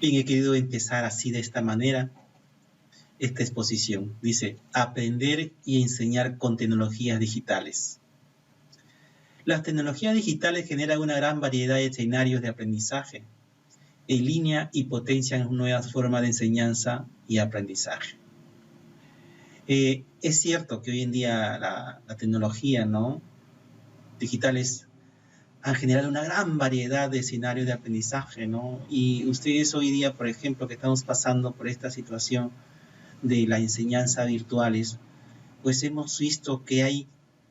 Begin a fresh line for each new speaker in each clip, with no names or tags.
Bien, he querido empezar así de esta manera esta exposición. Dice, aprender y enseñar con tecnologías digitales. Las tecnologías digitales generan una gran variedad de escenarios de aprendizaje en línea y potencian nuevas formas de enseñanza y aprendizaje. Es cierto que hoy en día la tecnología, ¿no?, digitales han generado una gran variedad de escenarios de aprendizaje, ¿no? Y ustedes hoy día, por ejemplo, que estamos pasando por esta situación de la enseñanza virtuales, pues hemos visto que hay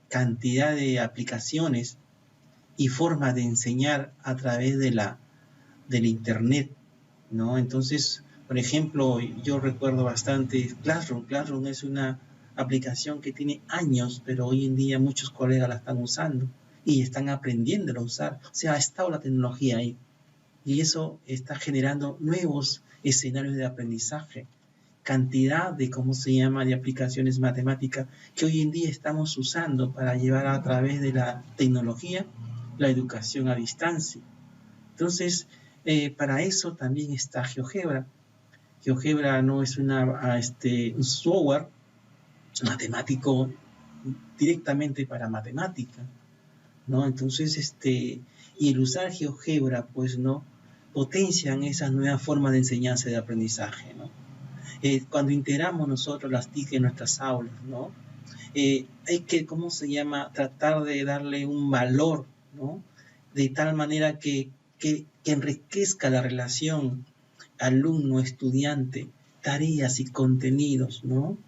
cantidad de aplicaciones y formas de enseñar a través del internet, ¿no? Entonces, por ejemplo, yo recuerdo bastante Classroom. Classroom es una aplicación que tiene años, pero hoy en día muchos colegas la están usando y están aprendiendo a usar. O sea, ha estado la tecnología ahí y eso está generando nuevos escenarios de aprendizaje, cantidad de, ¿cómo se llama?, de aplicaciones matemáticas que hoy en día estamos usando para llevar a través de la tecnología la educación a distancia. Entonces, para eso también está GeoGebra. GeoGebra no es un software matemático directamente para matemática, ¿no? Entonces, y el usar GeoGebra, pues, ¿no?, potencian esas nuevas formas de enseñanza y de aprendizaje, ¿no? Cuando integramos nosotros las TIC en nuestras aulas, ¿no?, hay que, ¿cómo se llama?, tratar de darle un valor, ¿no?, de tal manera que enriquezca la relación alumno-estudiante, tareas y contenidos, ¿no?,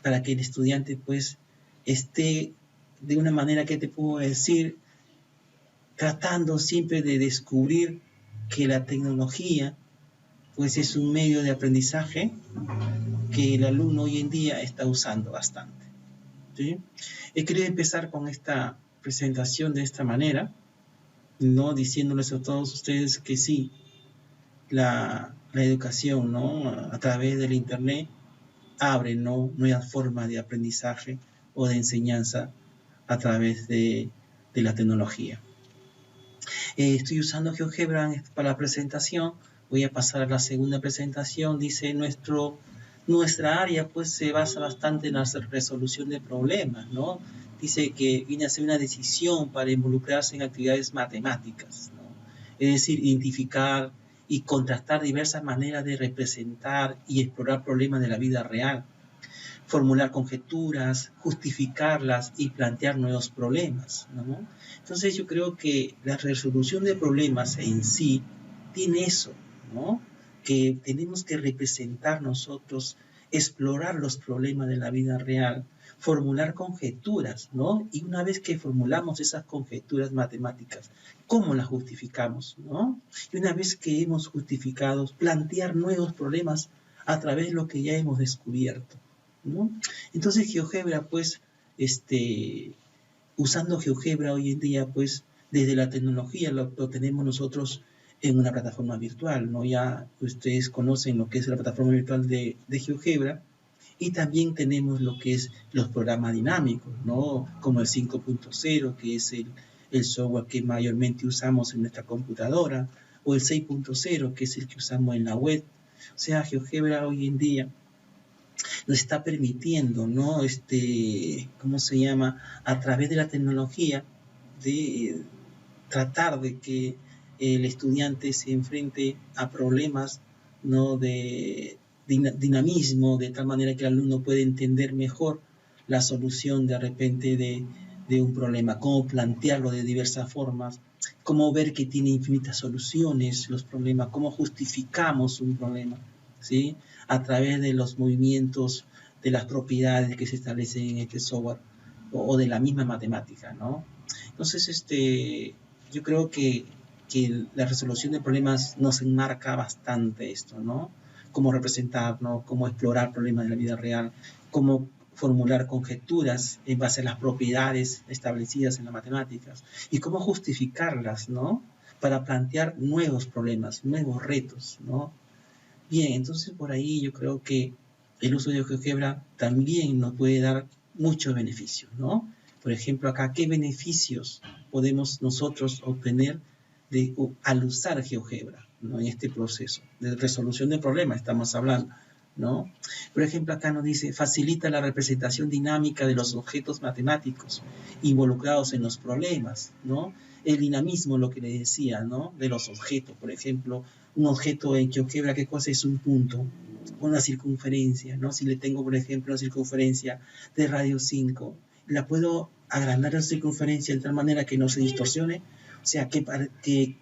para que el estudiante, pues, esté de una manera, que te puedo decir, tratando siempre de descubrir que la tecnología, pues, es un medio de aprendizaje que el alumno hoy en día está usando bastante, ¿sí? He querido empezar con esta presentación de esta manera, ¿no?, diciéndoles a todos ustedes que sí, la educación, ¿no?, a través del internet abre, ¿no?, nuevas formas de aprendizaje o de enseñanza a través de la tecnología. Estoy usando GeoGebra para la presentación. Voy a pasar a la segunda presentación. Dice, nuestra área, pues, se basa bastante en la resolución de problemas, ¿no? Dice que viene a ser una decisión para involucrarse en actividades matemáticas, ¿no? Es decir, identificar y contrastar diversas maneras de representar y explorar problemas de la vida real, formular conjeturas, justificarlas y plantear nuevos problemas, ¿no? Entonces yo creo que la resolución de problemas en sí tiene eso, ¿no?, que tenemos que representar nosotros, explorar los problemas de la vida real, formular conjeturas, ¿no? Y una vez que formulamos esas conjeturas matemáticas, ¿cómo las justificamos, no? Y una vez que hemos justificado, plantear nuevos problemas a través de lo que ya hemos descubierto, ¿no? Entonces GeoGebra, pues, usando GeoGebra hoy en día, pues, desde la tecnología lo tenemos nosotros en una plataforma virtual, ¿no? Ya ustedes conocen lo que es la plataforma virtual de GeoGebra, y también tenemos lo que es los programas dinámicos, ¿no?, como el 5.0, que es el software que mayormente usamos en nuestra computadora, o el 6.0, que es el que usamos en la web. O sea, GeoGebra hoy en día nos está permitiendo, ¿no?, ¿cómo se llama?, a través de la tecnología, de tratar de que el estudiante se enfrente a problemas, ¿no?, de dinamismo, de tal manera que el alumno puede entender mejor la solución de repente de un problema, cómo plantearlo de diversas formas, cómo ver que tiene infinitas soluciones los problemas, cómo justificamos un problema, ¿sí?, a través de los movimientos, de las propiedades que se establecen en este software, o de la misma matemática, ¿no? Entonces, yo creo que la resolución de problemas nos enmarca bastante esto, ¿no? Cómo representar, ¿no?, cómo explorar problemas de la vida real, cómo formular conjeturas en base a las propiedades establecidas en las matemáticas y cómo justificarlas, ¿no?, para plantear nuevos problemas, nuevos retos, ¿no? Bien, entonces por ahí yo creo que el uso de GeoGebra también nos puede dar muchos beneficios, ¿no? Por ejemplo, acá, ¿qué beneficios podemos nosotros obtener al usar GeoGebra, ¿no? En este proceso de resolución de problemas estamos hablando, ¿no? Por ejemplo, acá nos dice, facilita la representación dinámica de los objetos matemáticos involucrados en los problemas, ¿no? El dinamismo, lo que le decía, ¿no? De los objetos, por ejemplo, un objeto en GeoGebra, ¿qué cosa es un punto? Una circunferencia, ¿no? Si le tengo, por ejemplo, una circunferencia de radio 5, la puedo agrandar la circunferencia de tal manera que no se distorsione, o sea, que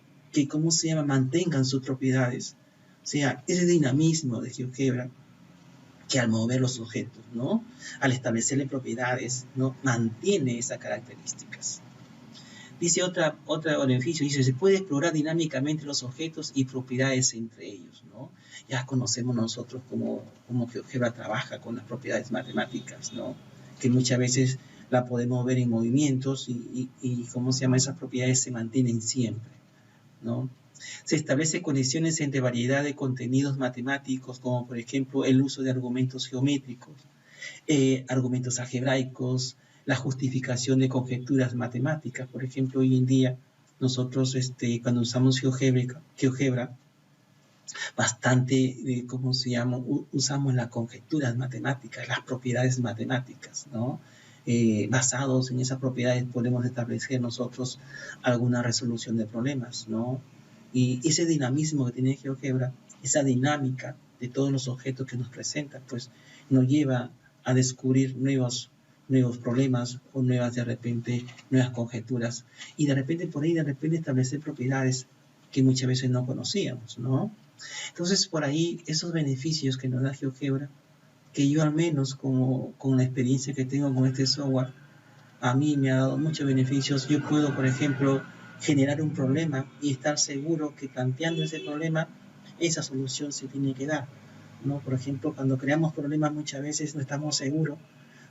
¿cómo se llama? Mantengan sus propiedades. O sea, ese dinamismo de GeoGebra, que al mover los objetos, ¿no? Al establecerle propiedades, ¿no? Mantiene esas características. Dice otro beneficio, dice, se puede explorar dinámicamente los objetos y propiedades entre ellos, ¿no? Ya conocemos nosotros cómo GeoGebra trabaja con las propiedades matemáticas, ¿no? Que muchas veces la podemos ver en movimientos y ¿cómo se llama? Esas propiedades se mantienen siempre, ¿no? Se establecen conexiones entre variedad de contenidos matemáticos, como por ejemplo el uso de argumentos geométricos, argumentos algebraicos, la justificación de conjeturas matemáticas. Por ejemplo, hoy en día nosotros cuando usamos GeoGebra bastante, ¿cómo se llama? Usamos las conjeturas matemáticas, las propiedades matemáticas, ¿no? Basados en esas propiedades podemos establecer nosotros alguna resolución de problemas, ¿no? Y ese dinamismo que tiene GeoGebra, esa dinámica de todos los objetos que nos presenta, pues nos lleva a descubrir nuevos problemas o nuevas conjeturas y de repente por ahí establecer propiedades que muchas veces no conocíamos, ¿no? Entonces por ahí esos beneficios que nos da GeoGebra, que yo al menos con la experiencia que tengo con este software, a mí me ha dado muchos beneficios. Yo puedo, por ejemplo, generar un problema y estar seguro que planteando ese problema, esa solución se tiene que dar, ¿no? Por ejemplo, cuando creamos problemas muchas veces no estamos seguros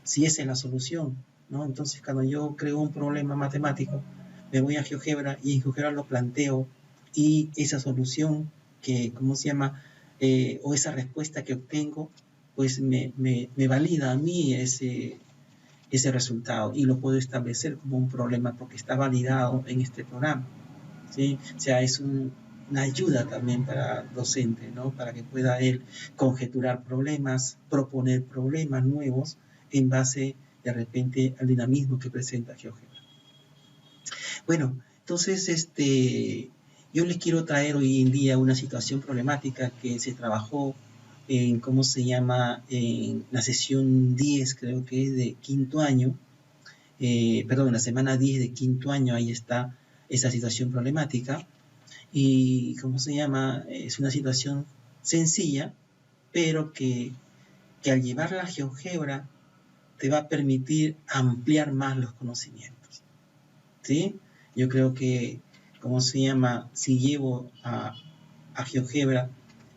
si esa es la solución, ¿no? Entonces, cuando yo creo un problema matemático, me voy a GeoGebra y en GeoGebra lo planteo y esa solución que, ¿cómo se llama? O esa respuesta que obtengo, pues me valida a mí ese resultado y lo puedo establecer como un problema porque está validado en este programa, ¿sí? O sea, es una ayuda también para el docente, ¿no? Para que pueda él conjeturar problemas, proponer problemas nuevos en base, de repente, al dinamismo que presenta GeoGebra. Bueno, entonces, yo les quiero traer hoy en día una situación problemática que se trabajó en, ¿cómo se llama?, en la sesión 10, creo que es de quinto año, perdón, la semana 10 de quinto año, ahí está esa situación problemática, y, ¿cómo se llama?, es una situación sencilla, pero que al llevarla a GeoGebra te va a permitir ampliar más los conocimientos, ¿sí? Yo creo que, ¿cómo se llama?, si llevo a GeoGebra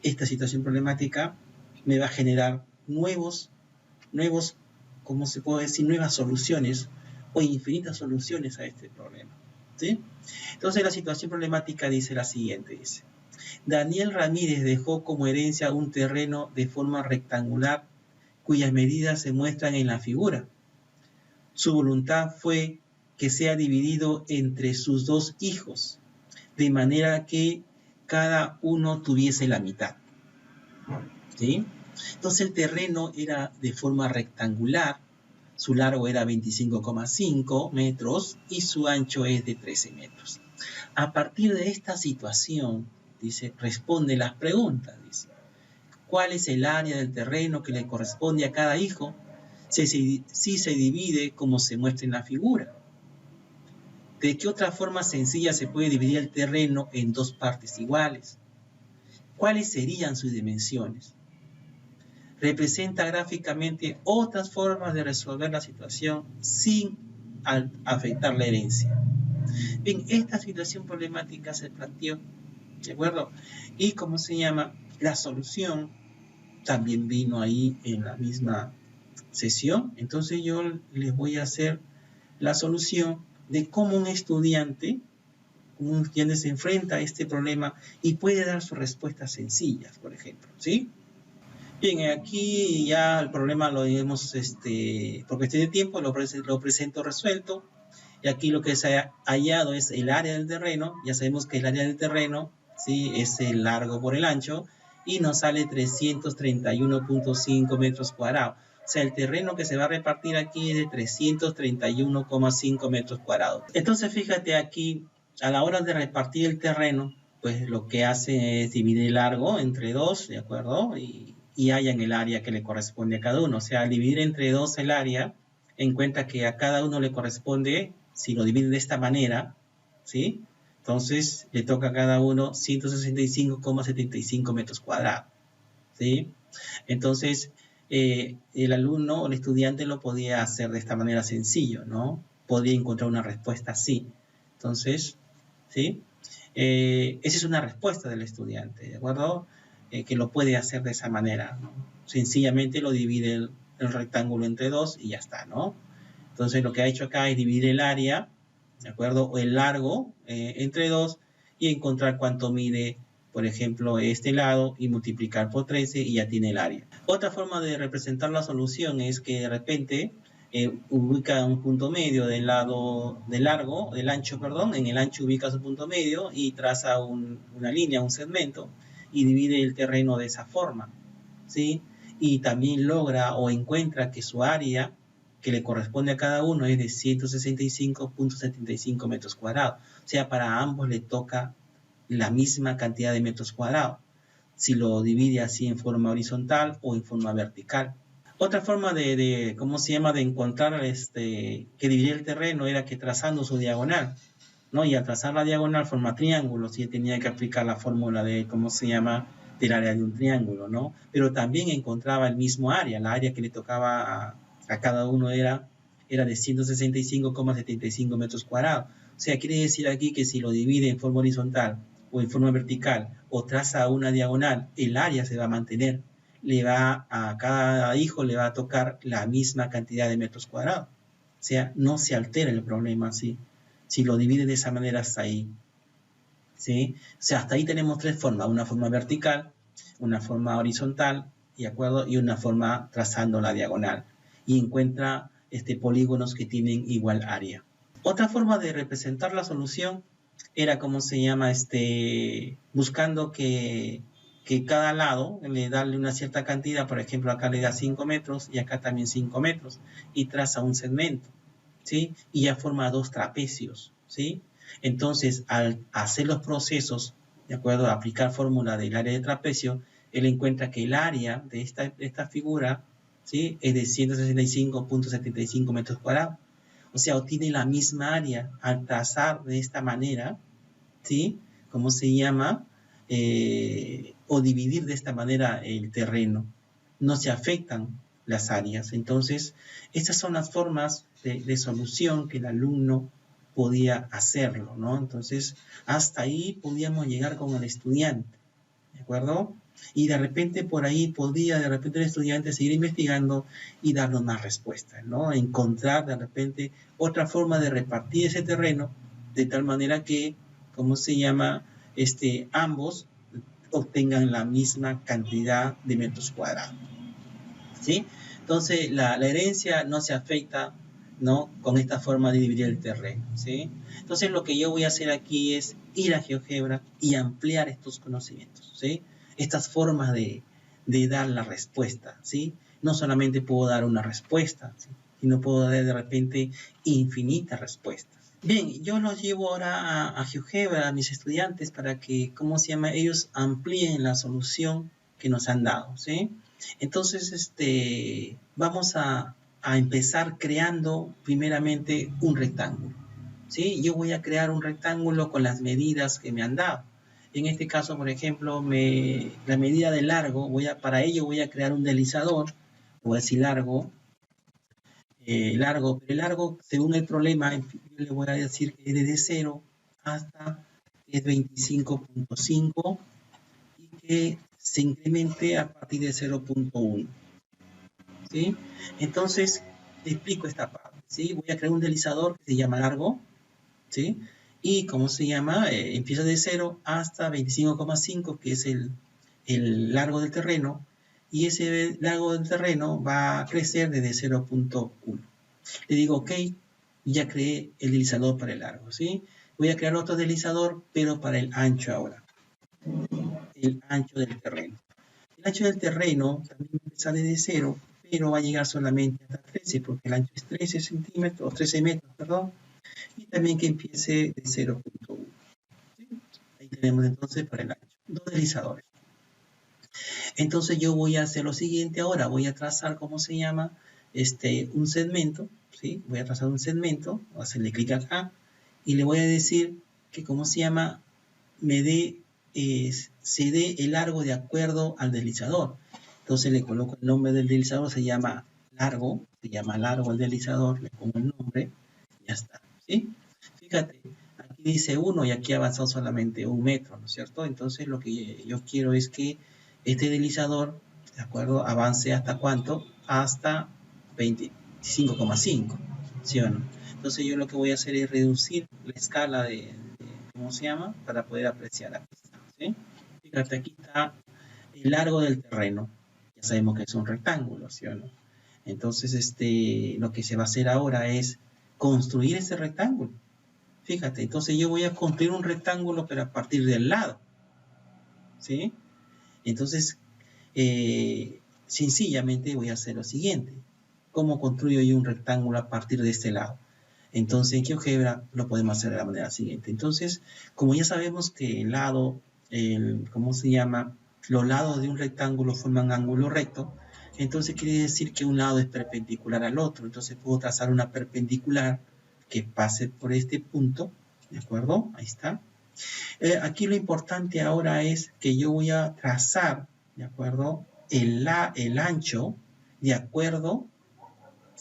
esta situación problemática, me va a generar nuevos, ¿cómo se puede decir?, nuevas soluciones o infinitas soluciones a este problema, ¿sí? Entonces la situación problemática dice la siguiente, dice: Daniel Ramírez dejó como herencia un terreno de forma rectangular cuyas medidas se muestran en la figura. Su voluntad fue que sea dividido entre sus dos hijos, de manera que cada uno tuviese la mitad, ¿sí? Entonces el terreno era de forma rectangular, su largo era 25,5 metros y su ancho es de 13 metros. A partir de esta situación, dice, responde las preguntas, dice: ¿cuál es el área del terreno que le corresponde a cada hijo? Si se divide como se muestra en la figura. ¿De qué otra forma sencilla se puede dividir el terreno en dos partes iguales? ¿Cuáles serían sus dimensiones? Representa gráficamente otras formas de resolver la situación sin afectar la herencia. Bien, esta situación problemática se planteó, ¿de acuerdo? Y, ¿cómo se llama?, la solución también vino ahí en la misma sesión. Entonces yo les voy a hacer la solución de cómo un estudiante se enfrenta a este problema y puede dar sus respuestas sencillas, por ejemplo, ¿sí? Bien, aquí ya el problema lo hemos, por cuestión de tiempo, lo presento resuelto. Y aquí lo que se ha hallado es el área del terreno. Ya sabemos que el área del terreno ¿sí? Es el largo por el ancho, y nos sale 331.5 metros cuadrados. O sea, el terreno que se va a repartir aquí es de 331,5 metros cuadrados. Entonces, fíjate aquí, a la hora de repartir el terreno, pues lo que hace es dividir el largo entre 2, ¿de acuerdo? Y hallan el área que le corresponde a cada uno. O sea, al dividir entre 2 el área, en cuenta que a cada uno le corresponde, si lo divide de esta manera, ¿sí? Entonces, le toca a cada uno 165,75 metros cuadrados, ¿sí? Entonces, el alumno o el estudiante lo podía hacer de esta manera sencillo, ¿no? Podía encontrar una respuesta así. Entonces, ¿sí? Esa es una respuesta del estudiante, ¿de acuerdo? Que lo puede hacer de esa manera, ¿no? Sencillamente lo divide el rectángulo entre 2 y ya está, ¿no? Entonces, lo que ha hecho acá es dividir el área, ¿de acuerdo? O el largo entre 2 y encontrar cuánto mide, por ejemplo, este lado y multiplicar por 13 y ya tiene el área. Otra forma de representar la solución es que de repente ubica un punto medio del lado del ancho, perdón, en el ancho ubica su punto medio y traza una línea, un segmento y divide el terreno de esa forma, ¿sí? Y también logra o encuentra que su área que le corresponde a cada uno es de 165.75 metros cuadrados. O sea, para ambos le toca la misma cantidad de metros cuadrados, si lo divide así en forma horizontal o en forma vertical. Otra forma ¿cómo se llama?, de encontrar que dividir el terreno era que trazando su diagonal, ¿no? Y al trazar la diagonal forma triángulos y tenía que aplicar la fórmula de, ¿cómo se llama?, del área de un triángulo, ¿no? Pero también encontraba el mismo área, la área que le tocaba a cada uno era de 165,75 metros cuadrados. O sea, quiere decir aquí que si lo divide en forma horizontal o en forma vertical o traza una diagonal, el área se va a mantener. A cada hijo le va a tocar la misma cantidad de metros cuadrados. O sea, no se altera el problema así. Si lo divide de esa manera hasta ahí, ¿sí? O sea, hasta ahí tenemos tres formas: una forma vertical, una forma horizontal, ¿de acuerdo? Y una forma trazando la diagonal. Y encuentra polígonos que tienen igual área. Otra forma de representar la solución era, ¿cómo se llama?, buscando que cada lado le darle una cierta cantidad. Por ejemplo, acá le da 5 metros y acá también 5 metros y traza un segmento, ¿sí? Y ya forma dos trapecios, ¿sí? Entonces, al hacer los procesos, de acuerdo a aplicar fórmula del área de trapecio, él encuentra que el área de esta figura, ¿sí?, es de 165.75 metros cuadrados. O sea, obtiene la misma área al trazar de esta manera, ¿sí? ¿Cómo se llama? O dividir de esta manera el terreno. No se afectan las áreas. Entonces, estas son las formas de solución que el alumno podía hacerlo, ¿no? Entonces, hasta ahí podíamos llegar con el estudiante, ¿de acuerdo? Y de repente por ahí podía de repente el estudiante seguir investigando y darnos más respuestas, ¿no? Encontrar de repente otra forma de repartir ese terreno de tal manera que, ¿cómo se llama?, ambos obtengan la misma cantidad de metros cuadrados, ¿sí? Entonces, la herencia no se afecta, ¿no?, con esta forma de dividir el terreno, ¿sí? Entonces, lo que yo voy a hacer aquí es ir a GeoGebra y ampliar estos conocimientos, ¿sí? Estas formas de dar la respuesta, ¿sí? No solamente puedo dar una respuesta, ¿sí?, sino puedo dar de repente infinitas respuestas. Bien, yo los llevo ahora a GeoGebra, a mis estudiantes, para que, ¿cómo se llama?, ellos amplíen la solución que nos han dado, ¿sí? Entonces, vamos a empezar creando primeramente un rectángulo, ¿sí? Yo voy a crear un rectángulo con las medidas que me han dado. En este caso, por ejemplo, la medida de largo, para ello voy a crear un deslizador. Voy a decir largo, pero el largo, según el problema, yo le voy a decir que es desde 0 hasta 25.5 y que se incremente a partir de 0.1, ¿sí? Entonces, te explico esta parte, ¿sí? Voy a crear un deslizador que se llama largo, ¿sí? Y, ¿cómo se llama?, empieza de 0 hasta 25,5, que es el largo del terreno, y ese largo del terreno va a crecer desde 0.1. Le digo, ok, ya creé el deslizador para el largo, ¿sí? Voy a crear otro deslizador, pero para el ancho ahora. el ancho del terreno. El ancho del terreno también empieza desde 0, pero va a llegar solamente hasta 13, porque el ancho es 13 centímetros, 13 metros, perdón, y también que empiece de 0.1. ¿Sí? Ahí tenemos entonces para el ancho. Dos deslizadores. Entonces yo voy a hacer lo siguiente ahora, voy a trazar, ¿cómo se llama? Un segmento, ¿sí? Voy a trazar un segmento, voy a hacerle clic acá, y le voy a decir que, ¿cómo se llama? Me dé, se dé el largo de acuerdo al deslizador. Entonces le coloco el nombre del deslizador, se llama largo el deslizador, le pongo el nombre, y ya está, ¿sí? Fíjate, aquí dice 1 y aquí ha avanzado solamente 1 metro, ¿no es cierto? Entonces lo que yo quiero es que este deslizador, ¿de acuerdo? Avance hasta ¿cuánto? Hasta 25,5, ¿sí o no? Entonces yo lo que voy a hacer es reducir la escala de ¿cómo se llama? Para poder apreciar aquí, ¿sí? Fíjate, aquí está el largo del terreno. Ya sabemos que es un rectángulo, ¿sí o no? Entonces, lo que se va a hacer ahora es construir ese rectángulo. Fíjate, entonces yo voy a construir un rectángulo, pero a partir del lado, ¿sí? Entonces, sencillamente voy a hacer lo siguiente. ¿Cómo construyo yo un rectángulo a partir de este lado? Entonces, en GeoGebra lo podemos hacer de la manera siguiente. Entonces, como ya sabemos que el lado, ¿cómo se llama? Los lados de un rectángulo forman ángulo recto, entonces quiere decir que un lado es perpendicular al otro. Entonces puedo trazar una perpendicular que pase por este punto, ¿de acuerdo? Ahí está. Aquí lo importante ahora es que yo voy a trazar, ¿de acuerdo? El ancho de acuerdo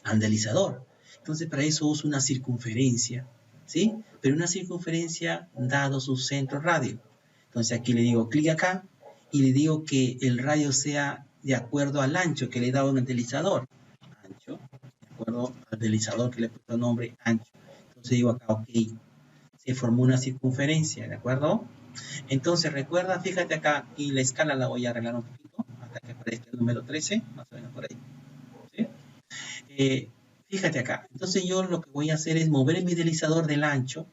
al deslizador. Entonces, para eso uso una circunferencia, ¿sí? Pero una circunferencia dado su centro radio. Entonces, aquí le digo clic acá y le digo que el radio sea de acuerdo al ancho que le he dado en el deslizador. Ancho, de acuerdo al deslizador que le he puesto nombre ancho. Entonces digo acá, ok, se formó una circunferencia, ¿de acuerdo? Entonces, recuerda, fíjate acá, y la escala la voy a arreglar un poquito, hasta que aparezca el número 13, más o menos por ahí. ¿Sí? Fíjate acá, entonces yo lo que voy a hacer es mover mi deslizador del ancho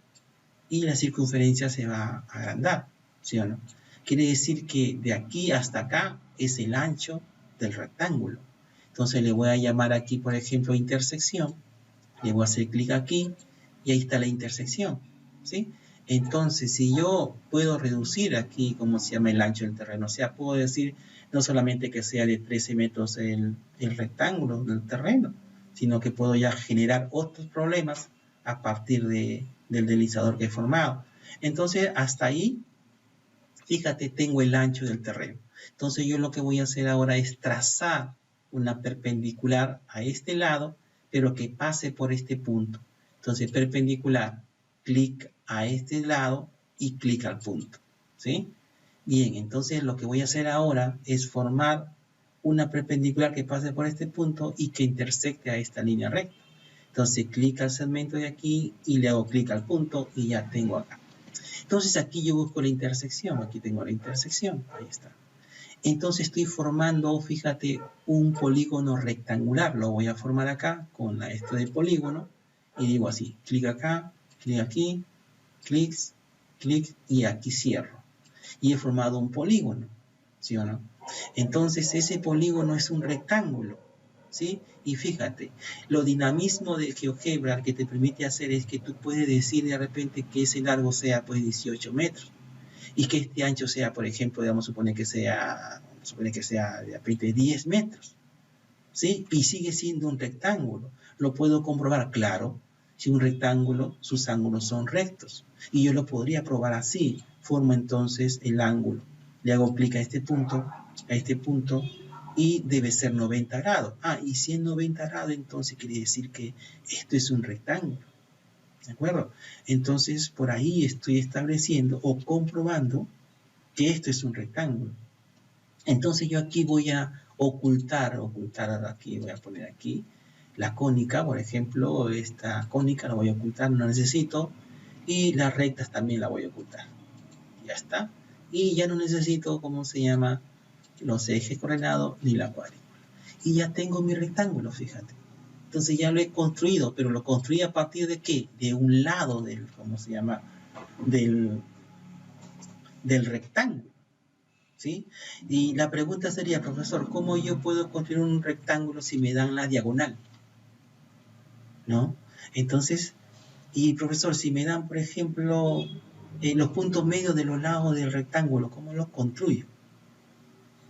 y la circunferencia se va a agrandar, ¿sí o no? Quiere decir que de aquí hasta acá es el ancho del rectángulo. Entonces le voy a llamar aquí, por ejemplo, intersección, le voy a hacer clic aquí y ahí está la intersección, ¿sí? Entonces, si yo puedo reducir aquí, ¿cómo se llama? El ancho del terreno, o sea, puedo decir no solamente que sea de 13 metros el rectángulo del terreno, sino que puedo ya generar otros problemas a partir del deslizador que he formado. Entonces, hasta ahí, fíjate, tengo el ancho del terreno. Entonces, yo lo que voy a hacer ahora es trazar una perpendicular a este lado, pero que pase por este punto. Entonces, perpendicular, clic a este lado y clic al punto, ¿sí? Bien, entonces lo que voy a hacer ahora es formar una perpendicular que pase por este punto y que intersecte a esta línea recta. Entonces, clic al segmento de aquí y le hago clic al punto y ya tengo acá. Entonces, aquí yo busco la intersección. Aquí tengo la intersección. Ahí está. Entonces estoy formando, fíjate, un polígono rectangular. Lo voy a formar acá con esto de polígono. Y digo así, clic acá, clic aquí, clics, clic y aquí cierro. Y he formado un polígono, ¿sí o no? Entonces ese polígono es un rectángulo, ¿sí? Y fíjate, lo dinamismo de GeoGebra que te permite hacer es que tú puedes decir de repente que ese largo sea pues 18 metros y que este ancho sea, por ejemplo, digamos, supone que sea de repente 10 metros, ¿sí? Y sigue siendo un rectángulo. Lo puedo comprobar, claro, si un rectángulo, sus ángulos son rectos. Y yo lo podría probar así. Formo entonces el ángulo. Le hago clic a este punto, y debe ser 90 grados. Y si es 90 grados, entonces quiere decir que esto es un rectángulo. ¿De acuerdo? Entonces, por ahí estoy estableciendo o comprobando que esto es un rectángulo. Entonces yo aquí voy a ocultar aquí, voy a poner aquí la cónica, por ejemplo, esta cónica la voy a ocultar, no necesito, y las rectas también la voy a ocultar. Ya está. Y ya no necesito, ¿cómo se llama? Los ejes coordenados ni la cuadrícula. Y ya tengo mi rectángulo, fíjate. Entonces ya lo he construido, pero lo construí a partir de ¿qué? De un lado del, ¿cómo se llama? Del rectángulo. ¿sí? Y la pregunta sería, profesor, ¿cómo yo puedo construir un rectángulo si me dan la diagonal? ¿No? Entonces, y profesor, si me dan, por ejemplo, los puntos medios de los lados del rectángulo, ¿cómo los construyo?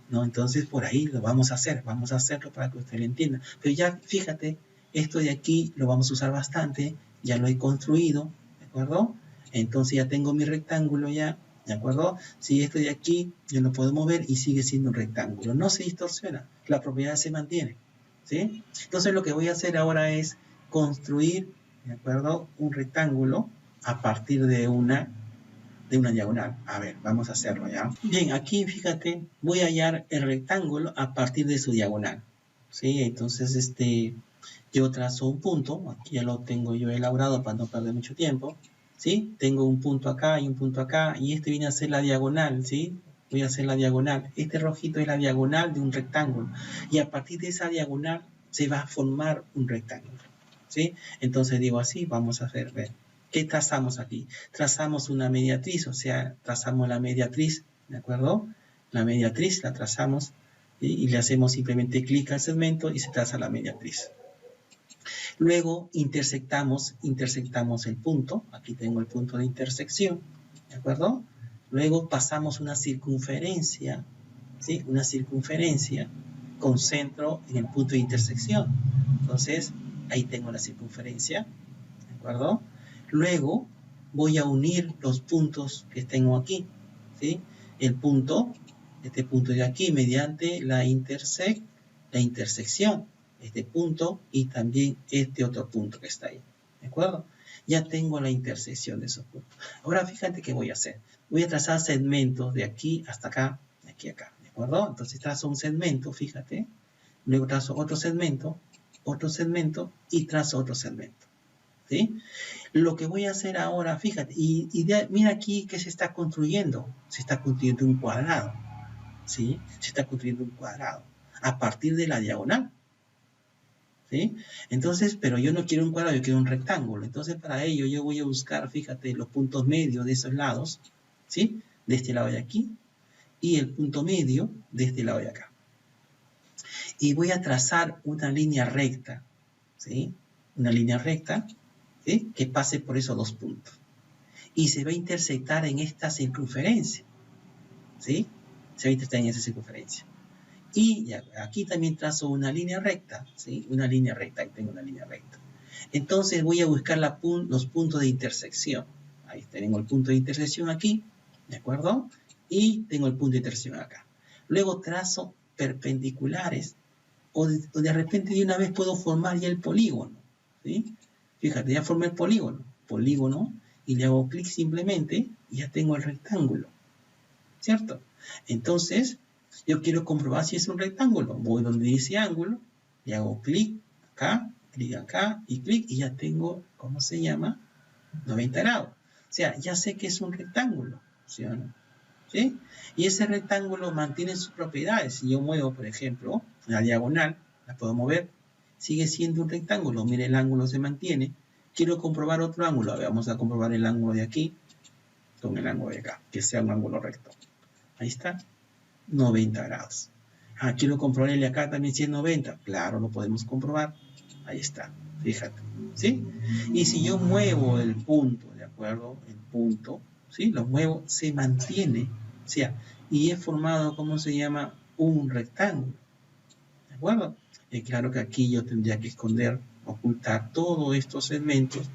¿No? Entonces, por ahí lo vamos a hacerlo para que usted lo entienda. Pero ya, fíjate, esto de aquí lo vamos a usar bastante, ya lo he construido, ¿de acuerdo? Entonces ya tengo mi rectángulo ya, ¿de acuerdo? Si esto de aquí yo lo puedo mover y sigue siendo un rectángulo, no se distorsiona, la propiedad se mantiene, ¿sí? Entonces lo que voy a hacer ahora es construir, ¿de acuerdo? Un rectángulo a partir de una diagonal. A ver, vamos a hacerlo ya. Bien, aquí fíjate, voy a hallar el rectángulo a partir de su diagonal. ¿Sí? Entonces, yo trazo un punto, aquí ya lo tengo yo elaborado para no perder mucho tiempo. ¿Sí? Tengo un punto acá y un punto acá, y este viene a ser la diagonal, ¿sí? Voy a hacer la diagonal. Este rojito es la diagonal de un rectángulo, y a partir de esa diagonal se va a formar un rectángulo, ¿sí? Entonces digo así, vamos a hacer, ver. ¿Qué trazamos aquí? Trazamos una mediatriz, o sea, trazamos la mediatriz, ¿de acuerdo? La mediatriz la trazamos, ¿sí? Y le hacemos simplemente clic al segmento y se traza la mediatriz. Luego intersectamos el punto, aquí tengo el punto de intersección, ¿de acuerdo? Luego pasamos una circunferencia, ¿sí? Una circunferencia con centro en el punto de intersección. Entonces, ahí tengo la circunferencia, ¿de acuerdo? Luego voy a unir los puntos que tengo aquí, ¿sí? El punto, este punto de aquí, mediante la intersección, este punto y también este otro punto que está ahí, ¿de acuerdo? Ya tengo la intersección de esos puntos. Ahora fíjate qué voy a hacer. Voy a trazar segmentos de aquí hasta acá, de aquí a acá, ¿de acuerdo? Entonces trazo un segmento, fíjate. Luego trazo otro segmento y trazo otro segmento, ¿sí? Lo que voy a hacer ahora, fíjate, mira aquí que se está construyendo. Se está construyendo un cuadrado, ¿sí? Se está construyendo un cuadrado a partir de la diagonal, ¿sí? Entonces, pero yo no quiero un cuadrado, yo quiero un rectángulo. Entonces, para ello yo voy a buscar, fíjate, los puntos medios de esos lados, ¿sí? De este lado de aquí y el punto medio de este lado de acá. Y voy a trazar una línea recta, ¿sí? Una línea recta, ¿sí? Que pase por esos dos puntos. Y se va a intersectar en esta circunferencia, ¿sí? Se va a intersectar en esa circunferencia. Y aquí también trazo una línea recta, ¿sí? Una línea recta, ahí tengo una línea recta. Entonces voy a buscar los puntos de intersección. Ahí tengo el punto de intersección aquí, ¿de acuerdo? Y tengo el punto de intersección acá. Luego trazo perpendiculares, o de repente de una vez puedo formar ya el polígono, ¿sí? Fíjate, ya formé el polígono, y le hago clic simplemente y ya tengo el rectángulo, ¿cierto? Entonces, yo quiero comprobar si es un rectángulo. Voy donde dice ángulo, le hago clic acá y clic y ya tengo, ¿cómo se llama? 90 grados. O sea, ya sé que es un rectángulo, ¿sí o no? ¿Sí? Y ese rectángulo mantiene sus propiedades. Si yo muevo, por ejemplo, la diagonal, la puedo mover, sigue siendo un rectángulo. Mire, el ángulo se mantiene. Quiero comprobar otro ángulo. A ver, vamos a comprobar el ángulo de aquí con el ángulo de acá, que sea un ángulo recto. Ahí está, 90 grados. Ah, quiero comprobar el de acá también si es 90. Claro, lo podemos comprobar. Ahí está, fíjate, ¿sí? Y si yo muevo el punto, ¿de acuerdo? El punto, ¿sí? Lo muevo, se mantiene, o sea, y he formado, ¿cómo se llama? Un rectángulo, ¿de acuerdo? Y claro que aquí yo tendría que esconder, ocultar todos estos segmentos,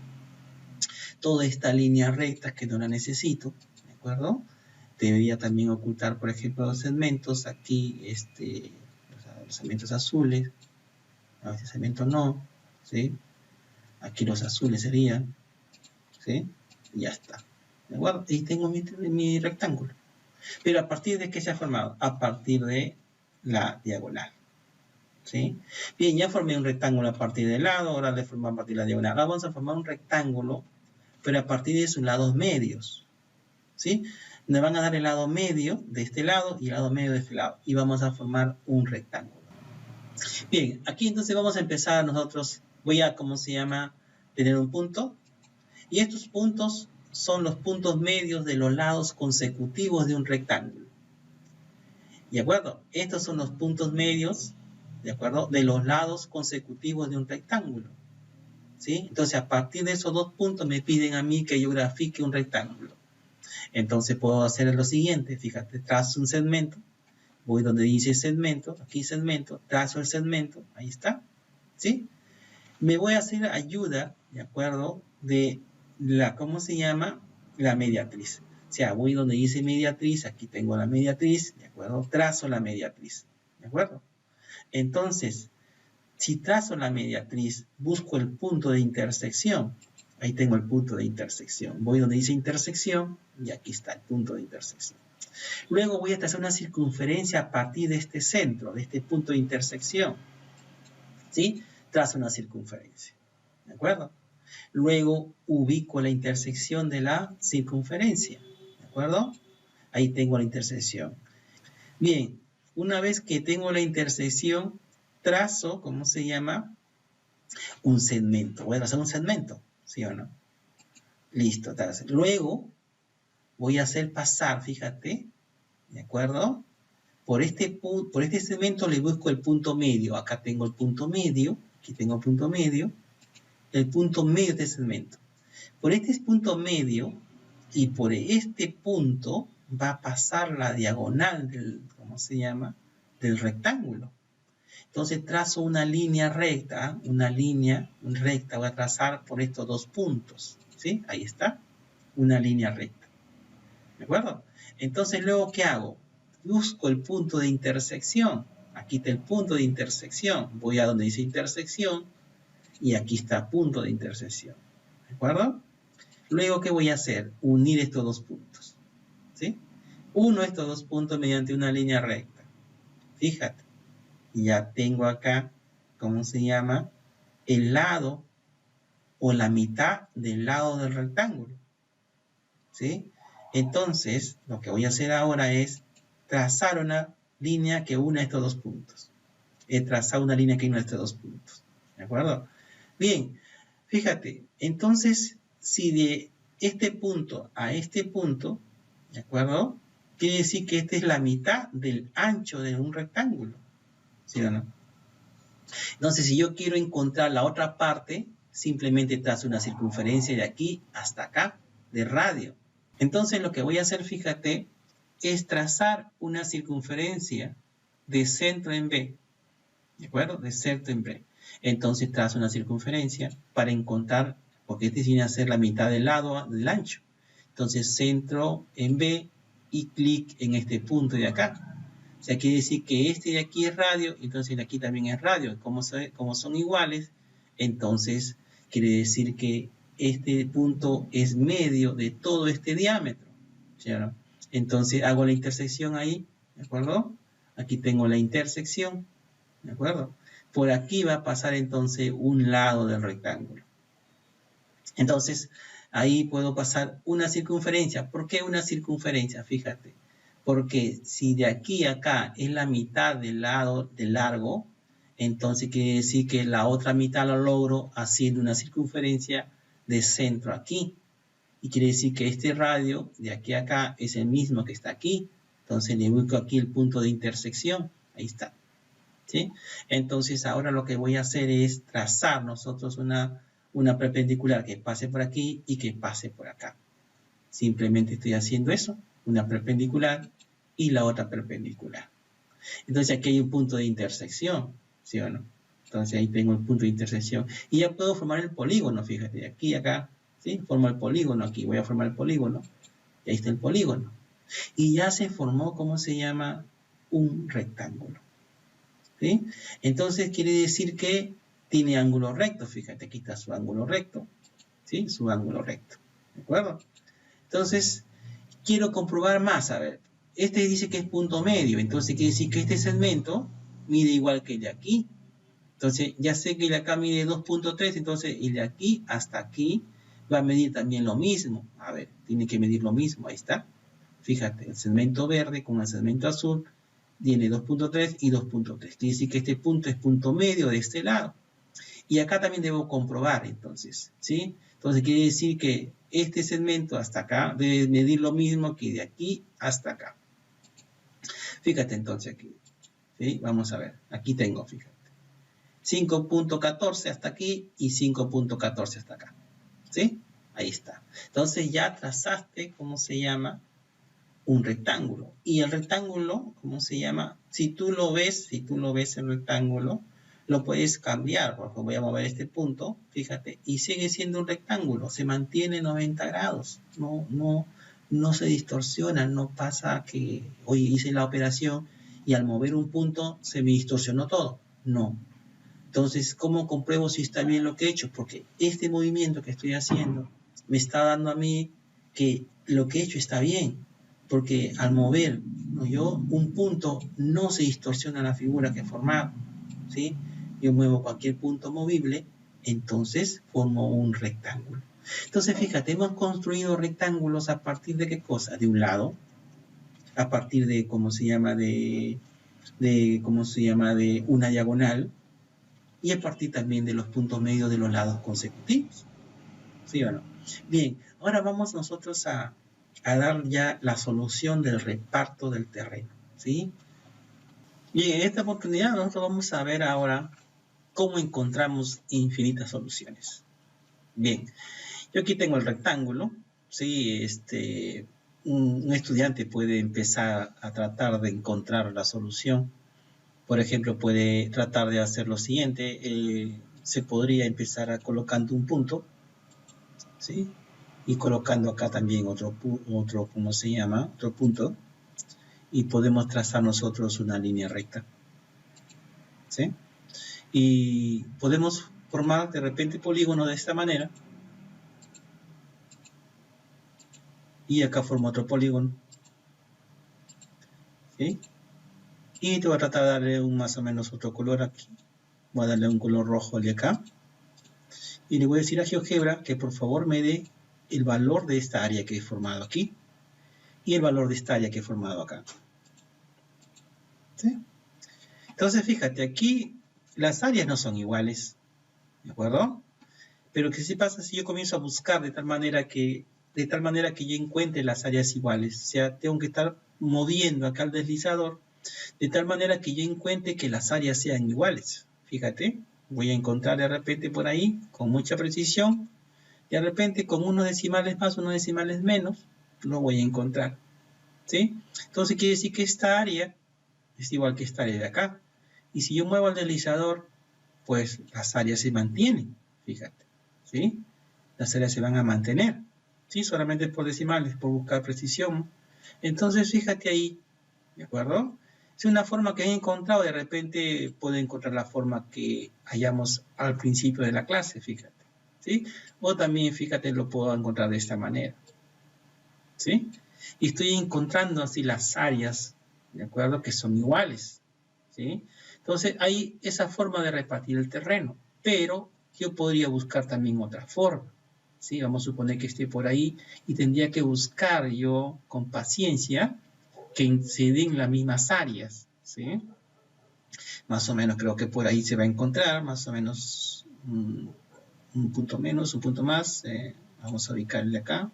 toda esta línea recta que no la necesito, ¿de acuerdo? Debería también ocultar, por ejemplo, los segmentos, aquí los segmentos azules, a veces segmentos no, ¿sí? Aquí los azules serían, ¿sí? Y ya está, ¿de acuerdo? Y tengo mi rectángulo. Pero ¿a partir de qué se ha formado? A partir de la diagonal, ¿sí? Bien, ya formé un rectángulo a partir del lado, ahora le formo a partir de la diagonal. Ahora vamos a formar un rectángulo, pero a partir de sus lados medios, ¿sí? Me van a dar el lado medio de este lado y el lado medio de este lado. Y vamos a formar un rectángulo. Bien, aquí entonces vamos a empezar nosotros. Voy a, ¿cómo se llama? Tener un punto. Y estos puntos son los puntos medios de los lados consecutivos de un rectángulo. ¿De acuerdo? Estos son los puntos medios, ¿de acuerdo? De los lados consecutivos de un rectángulo, ¿sí? Entonces, a partir de esos dos puntos me piden a mí que yo grafique un rectángulo. Entonces, puedo hacer lo siguiente, fíjate, trazo un segmento, voy donde dice segmento, aquí segmento, trazo el segmento, ahí está, ¿sí? Me voy a hacer ayuda, ¿de acuerdo? De la, ¿cómo se llama? La mediatriz. O sea, voy donde dice mediatriz, aquí tengo la mediatriz, ¿de acuerdo? Trazo la mediatriz, ¿de acuerdo? Entonces, si trazo la mediatriz, busco el punto de intersección. Ahí tengo el punto de intersección. Voy donde dice intersección y aquí está el punto de intersección. Luego voy a trazar una circunferencia a partir de este centro, de este punto de intersección. ¿Sí? Trazo una circunferencia. ¿De acuerdo? Luego ubico la intersección de la circunferencia. ¿De acuerdo? Ahí tengo la intersección. Bien, una vez que tengo la intersección, trazo, ¿cómo se llama? Un segmento. Voy a trazar un segmento, ¿sí o no? Listo, trazo. Luego voy a hacer pasar, fíjate, ¿de acuerdo? Por este segmento le busco el punto medio. Acá tengo el punto medio, aquí tengo el punto medio de este segmento. Por este punto medio y por este punto va a pasar la diagonal del, ¿cómo se llama? Del rectángulo. Entonces trazo una línea recta, voy a trazar por estos dos puntos, ¿sí? Ahí está, una línea recta, ¿de acuerdo? Entonces luego, ¿qué hago? Busco el punto de intersección, aquí está el punto de intersección, voy a donde dice intersección y aquí está punto de intersección, ¿de acuerdo? Luego, ¿qué voy a hacer? Unir estos dos puntos, ¿sí? Uno estos dos puntos mediante una línea recta, fíjate. Ya tengo acá, ¿cómo se llama? El lado o la mitad del lado del rectángulo, ¿sí? Entonces, lo que voy a hacer ahora es trazar una línea que una estos dos puntos. He trazado una línea que une estos dos puntos, ¿de acuerdo? Bien, fíjate, entonces, si de este punto a este punto, ¿de acuerdo? Quiere decir que esta es la mitad del ancho de un rectángulo, ¿sí o no? Entonces, si yo quiero encontrar la otra parte, simplemente trazo una circunferencia de aquí hasta acá, de radio. Entonces, lo que voy a hacer, fíjate, es trazar una circunferencia de centro en B. ¿De acuerdo? De centro en B. Entonces, trazo una circunferencia para encontrar, porque este tiene que ser la mitad del lado del ancho. Entonces, centro en B y clic en este punto de acá. O sea, quiere decir que este de aquí es radio, entonces de aquí también es radio. Como son iguales, entonces quiere decir que este punto es medio de todo este diámetro, ¿sí o no? Entonces hago la intersección ahí, ¿de acuerdo? Aquí tengo la intersección, ¿de acuerdo? Por aquí va a pasar entonces un lado del rectángulo. Entonces, ahí puedo pasar una circunferencia. ¿Por qué una circunferencia? Fíjate. Porque si de aquí a acá es la mitad del lado del largo, entonces quiere decir que la otra mitad lo logro haciendo una circunferencia de centro aquí. Y quiere decir que este radio de aquí a acá es el mismo que está aquí. Entonces le busco aquí el punto de intersección. Ahí está. ¿Sí? Entonces ahora lo que voy a hacer es trazar nosotros una perpendicular que pase por aquí y que pase por acá. Simplemente estoy haciendo eso, una perpendicular y la otra perpendicular. Entonces aquí hay un punto de intersección, ¿sí o no? Entonces ahí tengo el punto de intersección. Y ya puedo formar el polígono, fíjate, de aquí a acá, ¿sí? Formo el polígono aquí, voy a formar el polígono. Y ahí está el polígono. Y ya se formó, ¿cómo se llama? Un rectángulo. ¿Sí? Entonces quiere decir que tiene ángulo recto, fíjate, aquí está su ángulo recto, ¿sí? Su ángulo recto, ¿de acuerdo? Entonces, quiero comprobar más, a ver, este dice que es punto medio, entonces quiere decir que este segmento mide igual que el de aquí. Entonces, ya sé que el de acá mide 2.3, entonces el de aquí hasta aquí va a medir también lo mismo. A ver, tiene que medir lo mismo, ahí está. Fíjate, el segmento verde con el segmento azul tiene 2.3 y 2.3. Quiere decir que este punto es punto medio de este lado. Y acá también debo comprobar, entonces, ¿sí? Entonces quiere decir que este segmento hasta acá debe medir lo mismo que de aquí hasta acá. Fíjate entonces aquí, ¿sí? Vamos a ver, aquí tengo, fíjate. 5.14 hasta aquí y 5.14 hasta acá, ¿sí? Ahí está. Entonces ya trazaste, ¿cómo se llama? Un rectángulo. Y el rectángulo, ¿cómo se llama? Si tú lo ves el rectángulo, lo puedes cambiar. Por ejemplo, voy a mover este punto, fíjate, y sigue siendo un rectángulo. Se mantiene 90 grados. No se distorsiona, no pasa que, oye, hice la operación y al mover un punto se me distorsionó todo. No. Entonces, ¿cómo compruebo si está bien lo que he hecho? Porque este movimiento que estoy haciendo me está dando a mí que lo que he hecho está bien. Porque al mover, ¿no? Yo un punto no se distorsiona la figura que he formado, ¿sí? Yo muevo cualquier punto movible, entonces formo un rectángulo. Entonces, fíjate, hemos construido rectángulos a partir de qué cosa? De un lado, a partir de, ¿cómo se llama? De una diagonal, y a partir también de los puntos medios de los lados consecutivos. ¿Sí o no? Bien, ahora vamos nosotros a dar ya la solución del reparto del terreno. ¿Sí? Bien, en esta oportunidad nosotros vamos a ver ahora cómo encontramos infinitas soluciones. Bien, yo aquí tengo el rectángulo. ¿Sí? Un estudiante puede empezar a tratar de encontrar la solución. Por ejemplo, puede tratar de hacer lo siguiente. Se podría empezar colocando un punto, ¿sí? Y colocando acá también otro, ¿cómo se llama? Otro punto. Y podemos trazar nosotros una línea recta, ¿sí? Y podemos formar de repente polígono de esta manera. Y acá formo otro polígono, ¿sí? Y te voy a tratar de darle más o menos otro color aquí. Voy a darle un color rojo de acá. Y le voy a decir a GeoGebra que por favor me dé el valor de esta área que he formado aquí y el valor de esta área que he formado acá. ¿Sí? Entonces, fíjate, aquí las áreas no son iguales, ¿de acuerdo? Pero ¿qué se pasa si yo comienzo a buscar de tal manera que yo encuentre las áreas iguales? O sea, tengo que estar moviendo acá el deslizador de tal manera que yo encuentre que las áreas sean iguales. Fíjate, voy a encontrar de repente por ahí, con mucha precisión, de repente con unos decimales más, unos decimales menos, lo voy a encontrar, ¿sí? Entonces quiere decir que esta área es igual que esta área de acá. Y si yo muevo el deslizador, pues las áreas se mantienen, fíjate, ¿sí? Las áreas se van a mantener, ¿sí? Solamente por decimales, por buscar precisión. Entonces, fíjate ahí, ¿de acuerdo? Es una forma que he encontrado, de repente puedo encontrar la forma que hallamos al principio de la clase, fíjate, ¿sí? O también, fíjate, lo puedo encontrar de esta manera, ¿sí? Y estoy encontrando así las áreas, ¿de acuerdo? Que son iguales, ¿sí? Entonces hay esa forma de repartir el terreno, pero yo podría buscar también otra forma, ¿sí? Vamos a suponer que esté por ahí y tendría que buscar yo con paciencia que se den las mismas áreas, ¿sí? Más o menos creo que por ahí se va a encontrar, más o menos un punto menos, un punto más. Vamos a ubicarle acá.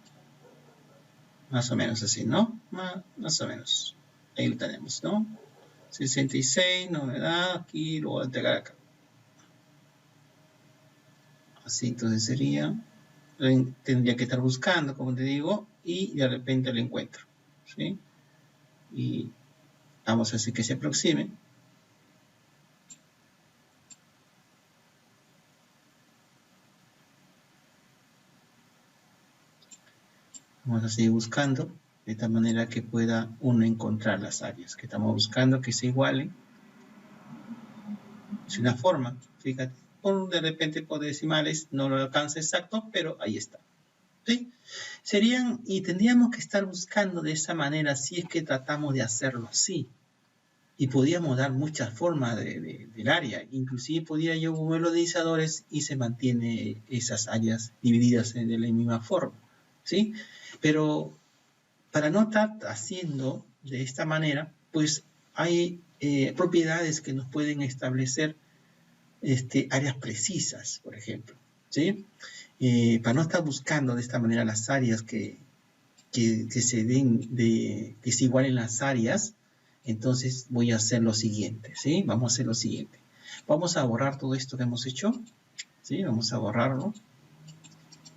Más o menos así, ¿no? Más o menos. Ahí lo tenemos, ¿no? 66, novedad, aquí lo voy a entregar acá. Así entonces sería, tendría que estar buscando, como te digo, y de repente lo encuentro, ¿sí? Y vamos a hacer que se aproxime. Vamos a seguir buscando de tal manera que pueda uno encontrar las áreas que estamos buscando que se igualen. Es una forma, fíjate, de repente por decimales no lo alcanza exacto, pero ahí está, ¿sí? Y tendríamos que estar buscando de esa manera si es que tratamos de hacerlo así. Y podíamos dar muchas formas del área. Inclusive podía yo mover los deslizadores y se mantiene esas áreas divididas de la misma forma, ¿sí? Pero para no estar haciendo de esta manera, pues hay propiedades que nos pueden establecer áreas precisas, por ejemplo, ¿sí? Para no estar buscando de esta manera las áreas que se den, que se igualen las áreas, Entonces voy a hacer lo siguiente, ¿sí? Vamos a hacer lo siguiente. Vamos a borrar todo esto que hemos hecho, ¿sí? Vamos a borrarlo.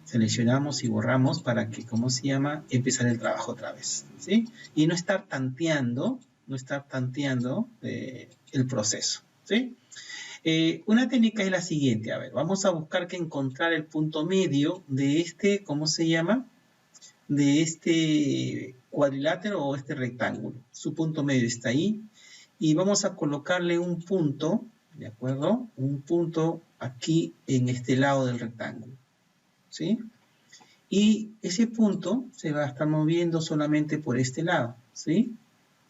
Seleccionamos y borramos para que, ¿cómo se llama? Empezar el trabajo otra vez, ¿sí? Y no estar tanteando el proceso, ¿sí? Una técnica es la siguiente, a ver, vamos a buscar que encontrar el punto medio de este, ¿cómo se llama? De este cuadrilátero o este rectángulo. Su punto medio está ahí y vamos a colocarle un punto, ¿de acuerdo? Un punto aquí en este lado del rectángulo, ¿sí? Y ese punto se va a estar moviendo solamente por este lado, ¿sí?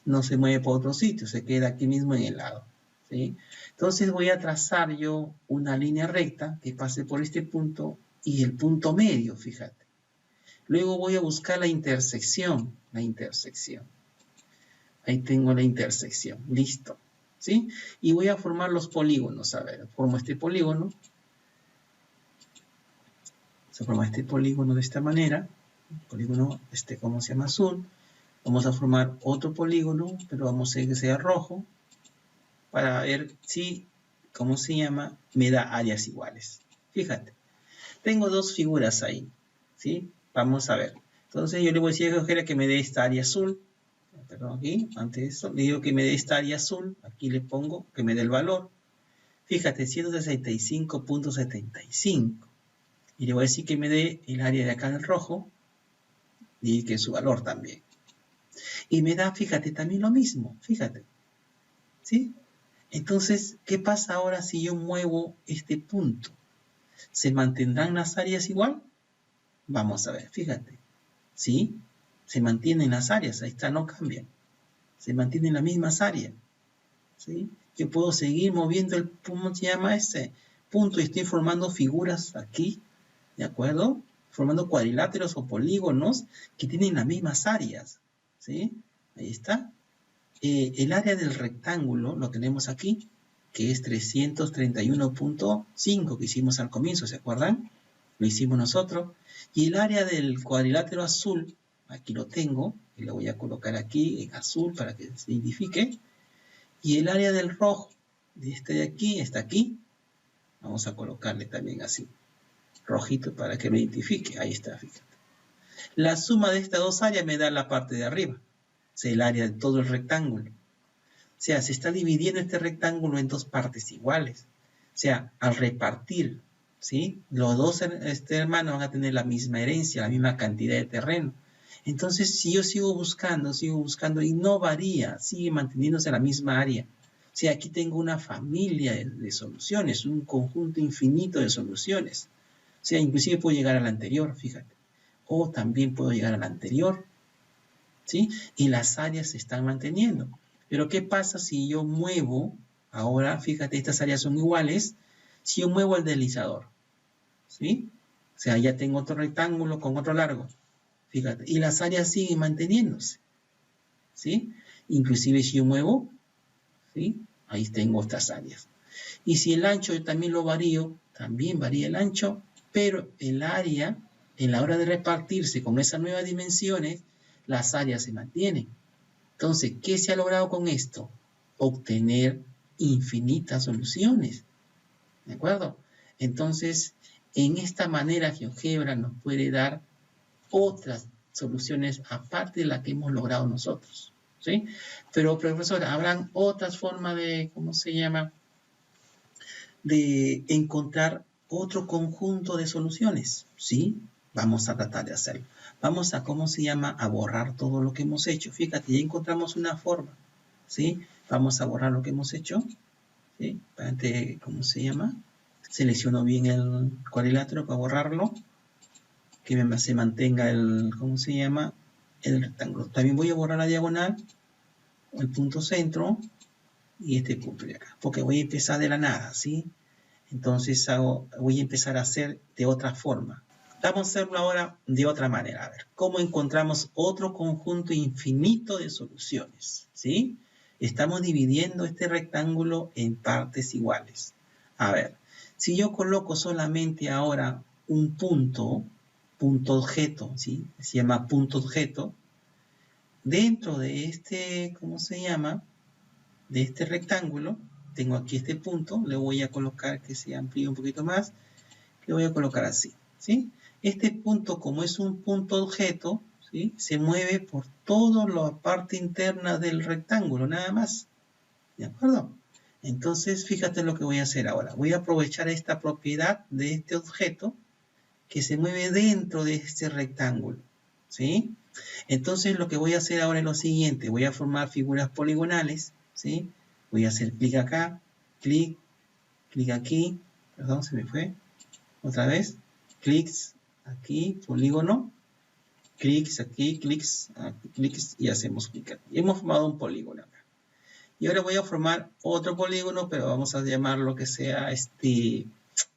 No se mueve por otro sitio, se queda aquí mismo en el lado, ¿sí? Entonces voy a trazar yo una línea recta que pase por este punto y el punto medio, fíjate. Luego voy a buscar la intersección. Ahí tengo la intersección, listo, ¿sí? Y voy a formar los polígonos, a ver, formo este polígono. Se forma este polígono de esta manera, polígono, ¿cómo se llama? Azul. Vamos a formar otro polígono, pero vamos a hacer que sea rojo, para ver si, ¿cómo se llama? Me da áreas iguales. Fíjate, tengo dos figuras ahí, ¿sí? Vamos a ver. Entonces yo le voy a decir a Ojera que me dé esta área azul. Perdón, aquí, antes de eso, le digo que me dé esta área azul. Aquí le pongo que me dé el valor. Fíjate, 165.75. Y le voy a decir que me dé el área de acá en el rojo. Y que su valor también. Y me da, fíjate, también lo mismo. Fíjate. ¿Sí? Entonces, ¿qué pasa ahora si yo muevo este punto? ¿Se mantendrán las áreas igual? Vamos a ver, fíjate. ¿Sí? Se mantienen las áreas, ahí está, no cambian. Se mantienen las mismas áreas. ¿Sí? Yo puedo seguir moviendo el, ¿cómo se llama ese punto? Y estoy formando figuras aquí, ¿de acuerdo? Formando cuadriláteros o polígonos que tienen las mismas áreas. ¿Sí? Ahí está. El área del rectángulo lo tenemos aquí, que es 331.5 que hicimos al comienzo, ¿se acuerdan? Lo hicimos nosotros. Y el área del cuadrilátero azul, aquí lo tengo, y lo voy a colocar aquí en azul para que se identifique. Y el área del rojo, de este de aquí, está aquí. Vamos a colocarle también así, rojito para que lo identifique. Ahí está, fíjate. La suma de estas dos áreas me da la parte de arriba, o sea, el área de todo el rectángulo. O sea, se está dividiendo este rectángulo en dos partes iguales. O sea, al repartir, ¿sí? Los dos hermanos van a tener la misma herencia, la misma cantidad de terreno. Entonces, si yo sigo buscando y no varía, sigue manteniéndose la misma área. O sea, aquí tengo una familia de soluciones, un conjunto infinito de soluciones. O sea, inclusive puedo llegar a la anterior, fíjate. O también puedo llegar a la anterior, ¿sí? Y las áreas se están manteniendo. Pero ¿qué pasa si yo muevo, ahora, fíjate, estas áreas son iguales, si yo muevo el deslizador, ¿sí? O sea, ya tengo otro rectángulo con otro largo, fíjate, y las áreas siguen manteniéndose, ¿sí? Inclusive si yo muevo, ¿sí? Ahí tengo estas áreas. Y si el ancho yo también lo varío, también varía el ancho, pero el área, en la hora de repartirse con esas nuevas dimensiones, las áreas se mantienen. Entonces, ¿qué se ha logrado con esto? Obtener infinitas soluciones, ¿de acuerdo? Entonces, en esta manera GeoGebra nos puede dar otras soluciones aparte de la que hemos logrado nosotros, ¿sí? Pero, profesor, habrán otras formas de, ¿cómo se llama? De encontrar otro conjunto de soluciones, ¿sí? Vamos a tratar de hacerlo. Vamos a, ¿cómo se llama? A borrar todo lo que hemos hecho. Fíjate, ya encontramos una forma, ¿sí? Vamos a borrar lo que hemos hecho, ¿sí? ¿Cómo se llama? Selecciono bien el cuadrilátero para borrarlo, que se mantenga el, ¿cómo se llama? El rectángulo. También voy a borrar la diagonal, el punto centro y este punto de acá, porque voy a empezar de la nada, ¿sí? Entonces voy a empezar a hacer de otra forma. Vamos a hacerlo ahora de otra manera. A ver, ¿cómo encontramos otro conjunto infinito de soluciones? ¿Sí? Estamos dividiendo este rectángulo en partes iguales. A ver, si yo coloco solamente ahora un punto objeto, ¿sí? Se llama punto objeto. dentro de este, ¿cómo se llama? De este rectángulo, tengo aquí este punto, le voy a colocar que se amplíe un poquito más, le voy a colocar así, ¿sí? Este punto, como es un punto objeto, ¿sí? Se mueve por toda la parte interna del rectángulo, nada más, ¿de acuerdo? Entonces, fíjate lo que voy a hacer ahora. Voy a aprovechar esta propiedad de este objeto que se mueve dentro de este rectángulo, ¿sí? Entonces, lo que voy a hacer ahora es lo siguiente. Voy a formar figuras poligonales, ¿sí? Voy a hacer clic acá, clic aquí, perdón, se me fue, otra vez, clics aquí, polígono, clics aquí, clics y hacemos clic aquí. Hemos formado un polígono acá. Y ahora voy a formar otro polígono, pero vamos a llamarlo que sea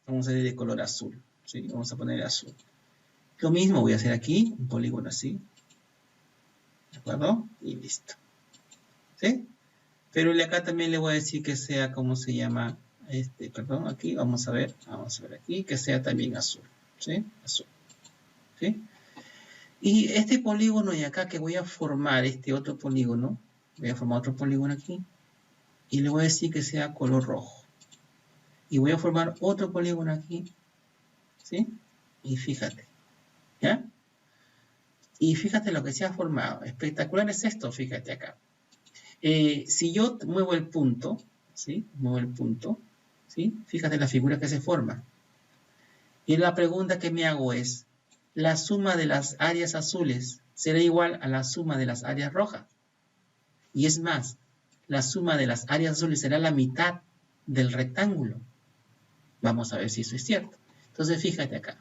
vamos a ir de color azul, ¿sí? Vamos a poner azul. Lo mismo voy a hacer aquí, un polígono así, ¿de acuerdo? Y listo, ¿sí? Pero acá también le voy a decir que sea, ¿cómo se llama? Perdón, aquí, vamos a ver aquí, que sea también azul, ¿sí? Azul, ¿sí? Y este polígono y acá que voy a formar este otro polígono, voy a formar otro polígono aquí, y le voy a decir que sea color rojo. Y voy a formar otro polígono aquí, ¿sí? Y fíjate, ¿ya? Y fíjate lo que se ha formado. Espectacular es esto, fíjate acá. Si yo muevo el punto, ¿sí? Muevo el punto, ¿sí? Fíjate la figura que se forma. Y la pregunta que me hago es, ¿la suma de las áreas azules será igual a la suma de las áreas rojas? Y es más, la suma de las áreas azules será la mitad del rectángulo. Vamos a ver si eso es cierto. Entonces, fíjate acá.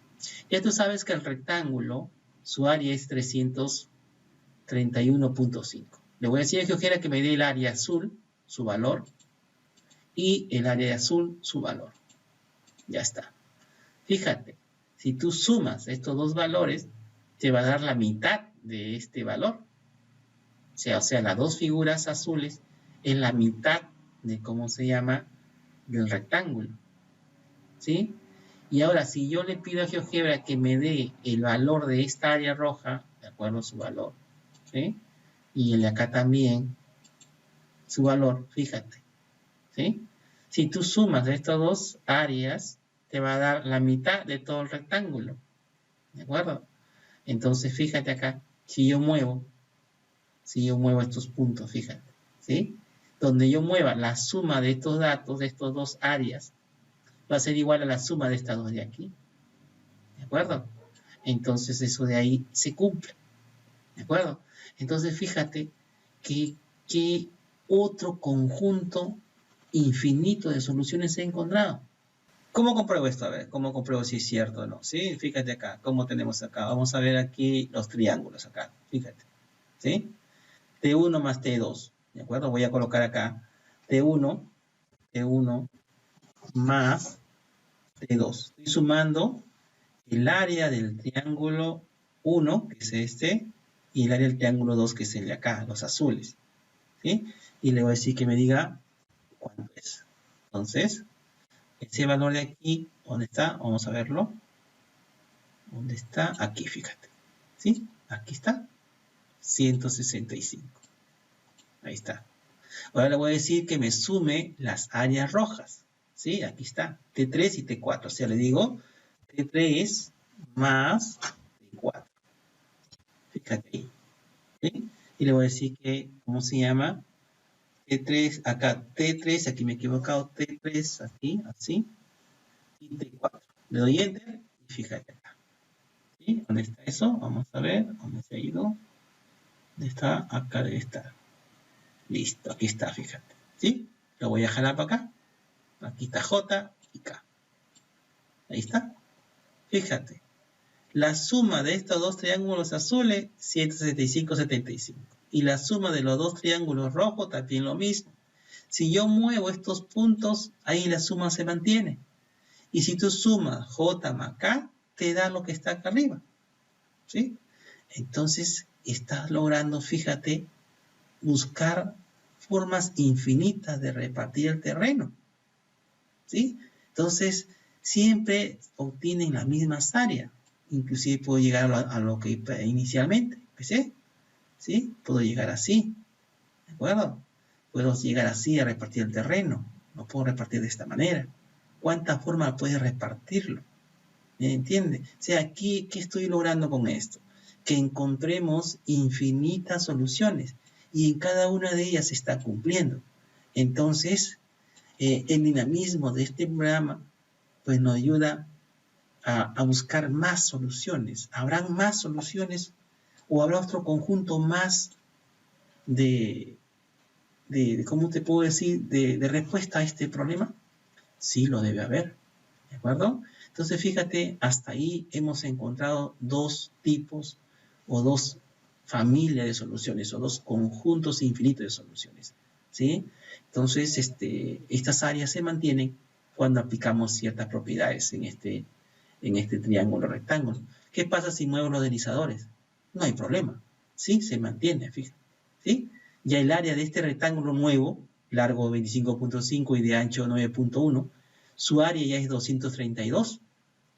Ya tú sabes que el rectángulo, su área es 331.5. Le voy a decir a GeoGebra que me dé el área azul, su valor, y el área azul, su valor. Ya está. Fíjate, si tú sumas estos dos valores, te va a dar la mitad de este valor. O sea, las dos figuras azules es la mitad de, ¿cómo se llama?, del rectángulo. ¿Sí? Y ahora, si yo le pido a GeoGebra que me dé el valor de esta área roja, de acuerdo a su valor, ¿sí? Y el de acá también, su valor, fíjate, ¿sí? Si tú sumas de estas dos áreas, te va a dar la mitad de todo el rectángulo, ¿de acuerdo? Entonces, fíjate acá, si yo muevo estos puntos, fíjate, ¿sí? Donde yo mueva la suma de estos datos, de estas dos áreas, va a ser igual a la suma de estas dos de aquí, ¿de acuerdo? Entonces, eso de ahí se cumple, ¿de acuerdo? Entonces, fíjate que otro conjunto infinito de soluciones he encontrado. ¿Cómo compruebo esto? A ver, ¿cómo compruebo si es cierto o no? ¿Sí? Fíjate acá, ¿cómo tenemos acá? Vamos a ver aquí los triángulos acá, fíjate, ¿sí? T1 más T2, ¿de acuerdo? Voy a colocar acá T1 más T2. Estoy sumando el área del triángulo 1, que es este, y el área del triángulo 2, que es el de acá, los azules, ¿sí? Y le voy a decir que me diga cuánto es. Entonces, ese valor de aquí, ¿dónde está? Vamos a verlo. ¿Dónde está? Aquí, fíjate. ¿Sí? Aquí está. 165. Ahí está. Ahora le voy a decir que me sume las áreas rojas. ¿Sí? Aquí está. T3 y T4. O sea, le digo T3 más T4. Fíjate ahí. ¿Sí? Y le voy a decir que, ¿cómo se llama? T3, acá T3, aquí me he equivocado, T3, aquí, así, y T4. Le doy Enter y fíjate acá. ¿Sí? ¿Dónde está eso? Vamos a ver, ¿dónde se ha ido? ¿Dónde está? Acá debe estar. Listo, aquí está, fíjate. ¿Sí? Lo voy a jalar para acá. Aquí está J y K. Ahí está. Fíjate. La suma de estos dos triángulos azules, 165,75. Y la suma de los dos triángulos rojos, también lo mismo. Si yo muevo estos puntos, ahí la suma se mantiene. Y si tú sumas J más K, te da lo que está acá arriba. ¿Sí? Entonces, estás logrando, fíjate, buscar formas infinitas de repartir el terreno. ¿Sí? Entonces, siempre obtienen las mismas áreas. Inclusive puedo llegar a lo que inicialmente empecé. ¿sí? Puedo llegar así, ¿de acuerdo? Puedo llegar así a repartir el terreno. No puedo repartir de esta manera. ¿Cuántas formas puedes repartirlo? ¿Me entiende? O sea, aquí, ¿qué estoy logrando con esto? Que encontremos infinitas soluciones y en cada una de ellas se está cumpliendo. Entonces, el dinamismo de este programa pues nos ayuda a buscar más soluciones. ¿Habrán más soluciones o habrá otro conjunto más de ¿cómo te puedo decir?, de respuesta a este problema? Sí, lo debe haber, ¿de acuerdo? Entonces, fíjate, hasta ahí hemos encontrado dos tipos o dos familias de soluciones o dos conjuntos infinitos de soluciones, ¿sí? Entonces, estas áreas se mantienen cuando aplicamos ciertas propiedades en este triángulo rectángulo. ¿Qué pasa si muevo los deslizadores? No hay problema, ¿sí? Se mantiene, fíjate, ¿sí? Ya el área de este rectángulo nuevo, largo 25.5 y de ancho 9.1, su área ya es 232,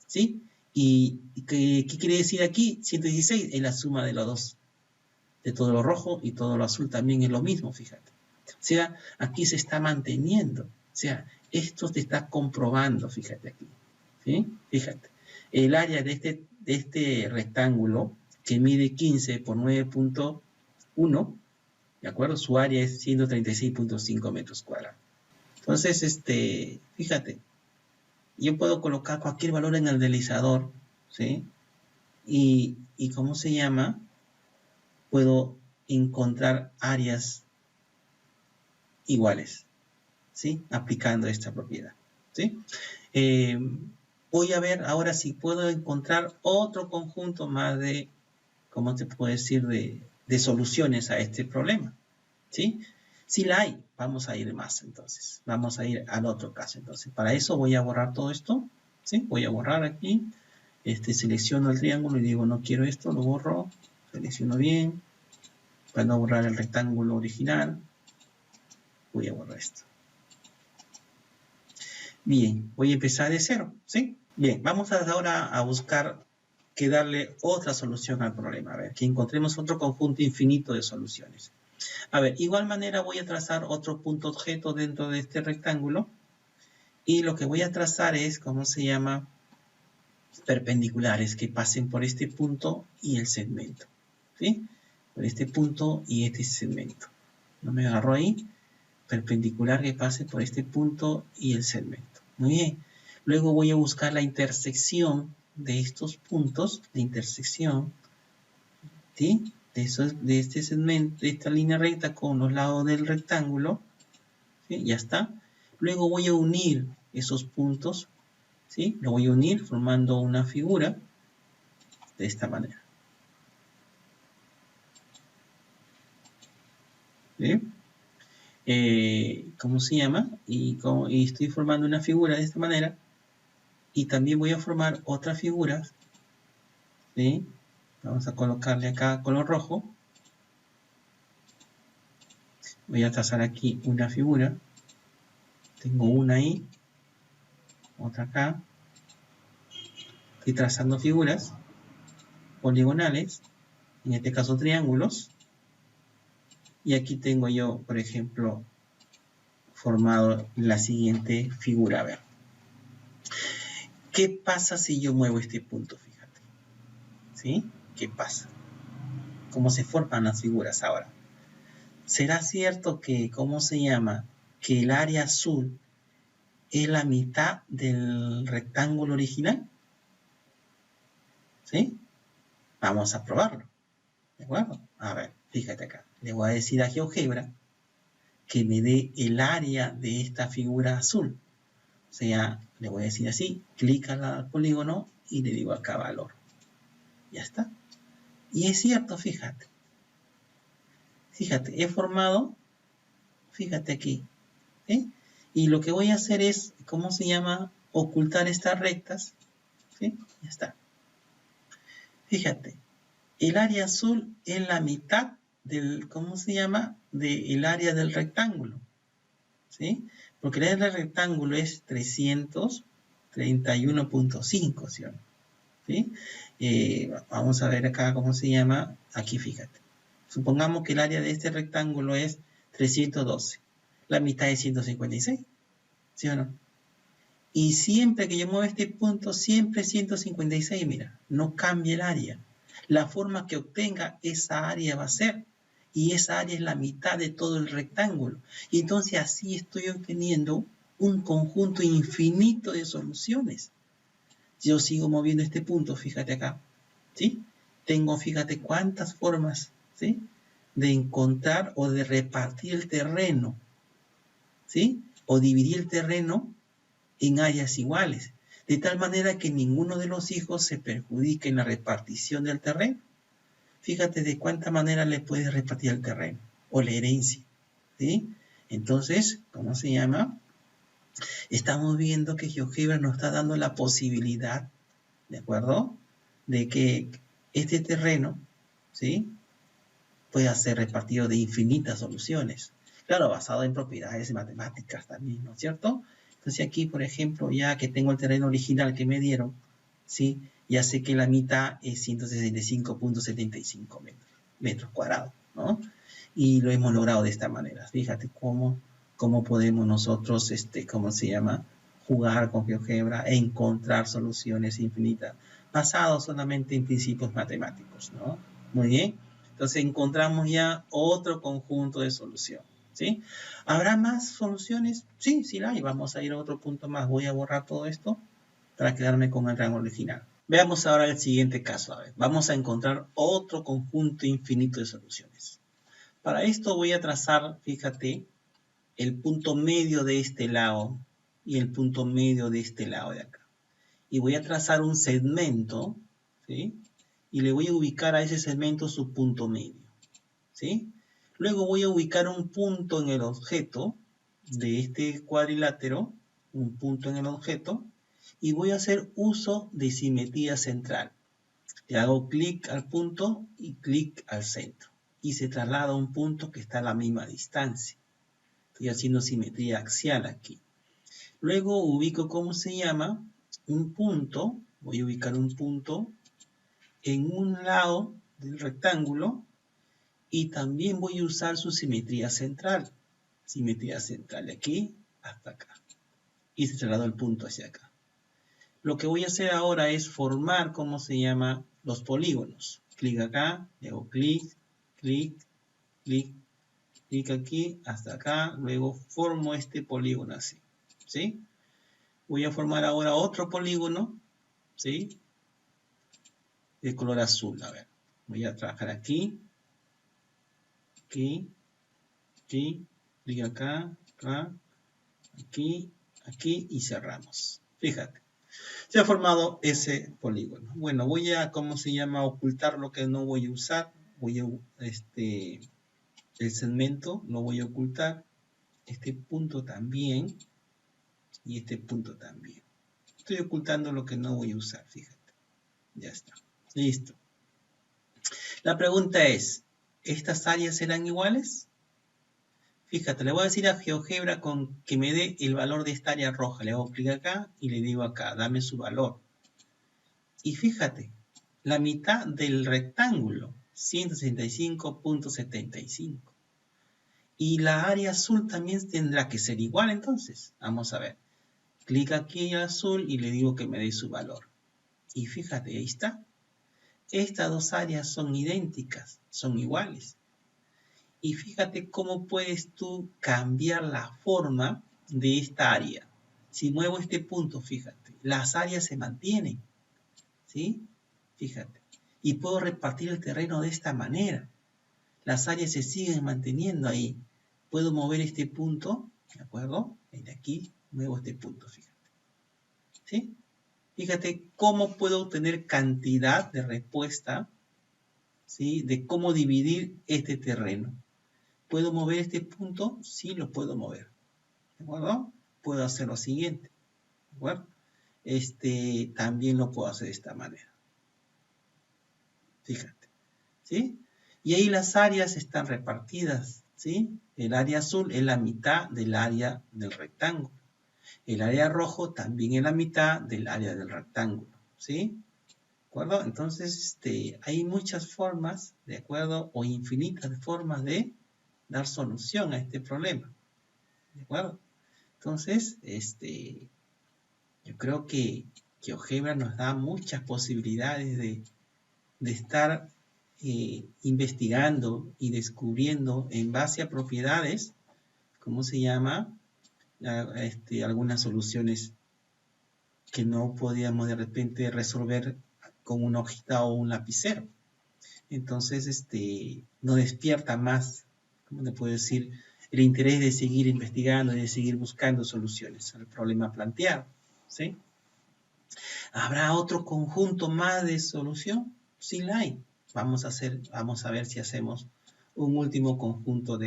¿sí? ¿Y qué quiere decir aquí? 116 es la suma de los dos. De todo lo rojo y todo lo azul también es lo mismo, fíjate. O sea, aquí se está manteniendo. O sea, esto te está comprobando, fíjate aquí. ¿Sí? Fíjate. El área de este rectángulo, que mide 15 por 9.1, ¿de acuerdo? Su área es 136.5 metros cuadrados. Entonces, fíjate, yo puedo colocar cualquier valor en el deslizador, ¿sí? Y ¿cómo se llama? Puedo encontrar áreas iguales, ¿sí? Aplicando esta propiedad, ¿sí? Voy a ver ahora si puedo encontrar otro conjunto más de, ¿cómo te puedo decir?, de soluciones a este problema, ¿sí? Si la hay, vamos a ir más entonces. Vamos a ir al otro caso entonces. Para eso voy a borrar todo esto, ¿sí? Voy a borrar aquí, selecciono el triángulo y digo no quiero esto, lo borro, selecciono bien, para no borrar el rectángulo original, voy a borrar esto. Bien, voy a empezar de cero, ¿sí? Bien, vamos ahora a buscar que darle otra solución al problema. A ver, que encontremos otro conjunto infinito de soluciones. A ver, igual manera voy a trazar otro punto objeto dentro de este rectángulo. Y lo que voy a trazar es, ¿cómo se llama? Perpendiculares que pasen por este punto y el segmento, ¿sí? Por este punto y este segmento. No me agarro ahí. Perpendicular que pase por este punto y el segmento. Muy bien. Luego voy a buscar la intersección de estos puntos, la intersección, ¿sí?, de este segmento, de esta línea recta con los lados del rectángulo, ¿sí? Ya está. Luego voy a unir esos puntos, ¿sí? Lo voy a unir formando una figura de esta manera, ¿sí? ¿Cómo se llama? Y estoy formando una figura de esta manera. Y también voy a formar otra figura, ¿sí? Vamos a colocarle acá color rojo. Voy a trazar aquí una figura. Tengo una ahí, otra acá. Estoy trazando figuras poligonales, en este caso triángulos. Y aquí tengo yo, por ejemplo, formado la siguiente figura. A ver. ¿Qué pasa si yo muevo este punto? Fíjate. ¿Sí? ¿Qué pasa? ¿Cómo se forman las figuras ahora? ¿Será cierto que, ¿cómo se llama?, que el área azul es la mitad del rectángulo original? ¿Sí? Vamos a probarlo. ¿De acuerdo? A ver, fíjate acá. Le voy a decir a GeoGebra que me dé el área de esta figura azul. O sea, le voy a decir así, clic al polígono y le digo acá valor. Ya está. Y es cierto, fíjate. Fíjate, he formado, fíjate aquí, ¿sí? Y lo que voy a hacer es, ¿cómo se llama?, ocultar estas rectas, ¿sí? Ya está. Fíjate, el área azul es la mitad del, ¿cómo se llama?, del área del rectángulo, ¿sí? Porque el área del rectángulo es 331.5, ¿sí? Vamos a ver acá, ¿cómo se llama? Aquí, fíjate. Supongamos que el área de este rectángulo es 312. La mitad es 156. ¿Sí o no? Y siempre que yo mueva este punto, siempre 156, mira, no cambia el área. La forma que obtenga esa área va a ser. Y esa área es la mitad de todo el rectángulo. Y entonces así estoy obteniendo un conjunto infinito de soluciones. Yo sigo moviendo este punto, fíjate acá, ¿sí? Tengo, fíjate cuántas formas, ¿sí? De encontrar o de repartir el terreno, ¿sí? O dividir el terreno en áreas iguales, de tal manera que ninguno de los hijos se perjudique en la repartición del terreno. Fíjate de cuánta manera le puedes repartir el terreno o la herencia, ¿sí? Entonces, ¿cómo se llama? Estamos viendo que GeoGebra nos está dando la posibilidad, ¿de acuerdo? De que este terreno, ¿sí? Pueda ser repartido de infinitas soluciones. Claro, basado en propiedades matemáticas también, ¿no es cierto? Entonces aquí, por ejemplo, ya que tengo el terreno original que me dieron, ¿sí? Ya sé que la mitad es 165.75 metros cuadrados, ¿no? Y lo hemos logrado de esta manera. Fíjate cómo podemos nosotros, ¿cómo se llama? Jugar con GeoGebra e encontrar soluciones infinitas basadas solamente en principios matemáticos, ¿no? Muy bien. Entonces encontramos ya otro conjunto de solución, ¿sí? ¿Habrá más soluciones? Sí, sí la hay. Vamos a ir a otro punto más. Voy a borrar todo esto para quedarme con el rango original. Veamos ahora el siguiente caso. A ver, vamos a encontrar otro conjunto infinito de soluciones. Para esto voy a trazar, fíjate, el punto medio de este lado y el punto medio de este lado de acá. Y voy a trazar un segmento, ¿sí? Y le voy a ubicar a ese segmento su punto medio, ¿sí? Luego voy a ubicar un punto en el objeto de este cuadrilátero, un punto en el objeto, y voy a hacer uso de simetría central. Le hago clic al punto y clic al centro. Y se traslada a un punto que está a la misma distancia. Estoy haciendo simetría axial aquí. Luego ubico, ¿cómo se llama? Un punto. Voy a ubicar un punto en un lado del rectángulo y también voy a usar su simetría central. Simetría central de aquí hasta acá. Y se trasladó el punto hacia acá. Lo que voy a hacer ahora es formar, ¿cómo se llama? Los polígonos. Clic acá, le hago clic, clic, clic, clic aquí, hasta acá. Luego formo este polígono así, ¿sí? Voy a formar ahora otro polígono, ¿sí? De color azul, a ver. Voy a trabajar aquí, aquí, aquí, clic acá, acá, aquí, aquí y cerramos. Fíjate. Se ha formado ese polígono. Bueno, voy a, ¿cómo se llama? Ocultar lo que no voy a usar. Voy a, el segmento lo voy a ocultar. Este punto también. Y este punto también. Estoy ocultando lo que no voy a usar, fíjate. Ya está. Listo. La pregunta es, ¿estas áreas serán iguales? Fíjate, le voy a decir a GeoGebra que me dé el valor de esta área roja. Le hago clic acá y le digo acá, dame su valor. Y fíjate, la mitad del rectángulo, 165.75. Y la área azul también tendrá que ser igual entonces. Vamos a ver. Clic aquí en azul y le digo que me dé su valor. Y fíjate, ahí está. Estas dos áreas son idénticas, son iguales. Y fíjate cómo puedes tú cambiar la forma de esta área. Si muevo este punto, fíjate, las áreas se mantienen. ¿Sí? Fíjate. Y puedo repartir el terreno de esta manera. Las áreas se siguen manteniendo ahí. Puedo mover este punto, ¿de acuerdo? De aquí muevo este punto, fíjate. ¿Sí? Fíjate cómo puedo obtener cantidad de respuesta, ¿sí? De cómo dividir este terreno. ¿Puedo mover este punto? Sí, lo puedo mover. ¿De acuerdo? Puedo hacer lo siguiente. ¿De acuerdo? También lo puedo hacer de esta manera. Fíjate. ¿Sí? Y ahí las áreas están repartidas, ¿sí? El área azul es la mitad del área del rectángulo. El área rojo también es la mitad del área del rectángulo, ¿sí? acuerdo? Entonces, hay muchas formas, ¿de acuerdo? O infinitas formas de dar solución a este problema, ¿de acuerdo? Entonces, yo creo que GeoGebra nos da muchas posibilidades de estar investigando y descubriendo en base a propiedades, ¿cómo se llama? Algunas soluciones que no podíamos de repente resolver con una hojita o un lapicero. Entonces, nos despierta más, ¿cómo te puedo decir? El interés de seguir investigando y de seguir buscando soluciones al problema planteado, ¿sí? ¿Habrá otro conjunto más de solución? Sí la hay. Vamos a ver si hacemos un último conjunto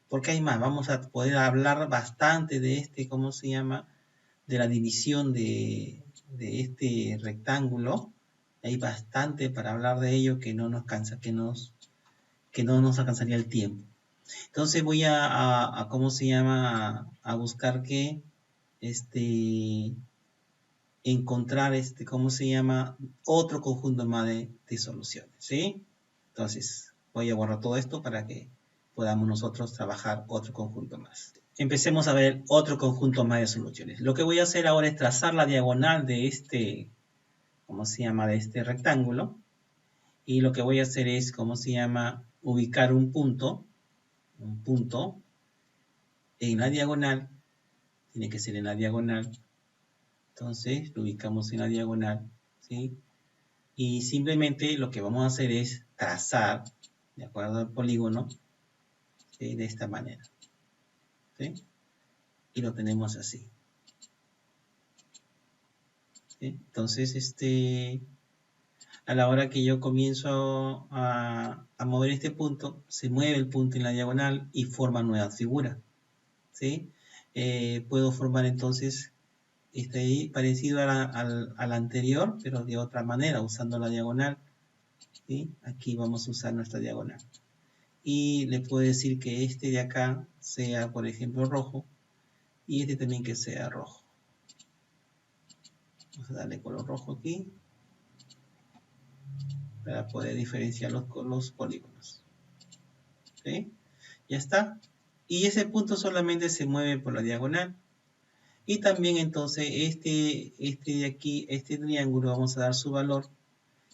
porque hay más, vamos a poder hablar bastante de ¿cómo se llama? De la división de este rectángulo. Hay bastante para hablar de ello que no nos cansa, que no nos alcanzaría el tiempo. Entonces voy a ¿cómo se llama? A buscar que encontrar ¿cómo se llama? Otro conjunto más de soluciones, ¿sí? Entonces, voy a borrar todo esto para que podamos nosotros trabajar otro conjunto más. Empecemos a ver otro conjunto más de soluciones. Lo que voy a hacer ahora es trazar la diagonal de ¿cómo se llama? De este rectángulo. Y lo que voy a hacer es, ¿cómo se llama? Ubicar un punto en la diagonal. Tiene que ser en la diagonal. Entonces, lo ubicamos en la diagonal, ¿sí? Y simplemente lo que vamos a hacer es trazar, de acuerdo al polígono, ¿sí? De esta manera, ¿sí? Y lo tenemos así, ¿sí? Entonces, a la hora que yo comienzo a mover este punto, se mueve el punto en la diagonal y forma nueva figura, ¿sí? Puedo formar entonces ahí parecido a la anterior, pero de otra manera, usando la diagonal, ¿sí? Aquí vamos a usar nuestra diagonal. Y le puedo decir que este de acá sea, por ejemplo, rojo, y este también que sea rojo. Vamos a darle color rojo aquí, para poder diferenciar los polígonos. ¿Sí? Ya está. Y ese punto solamente se mueve por la diagonal. Y también entonces de aquí, este triángulo, vamos a dar su valor,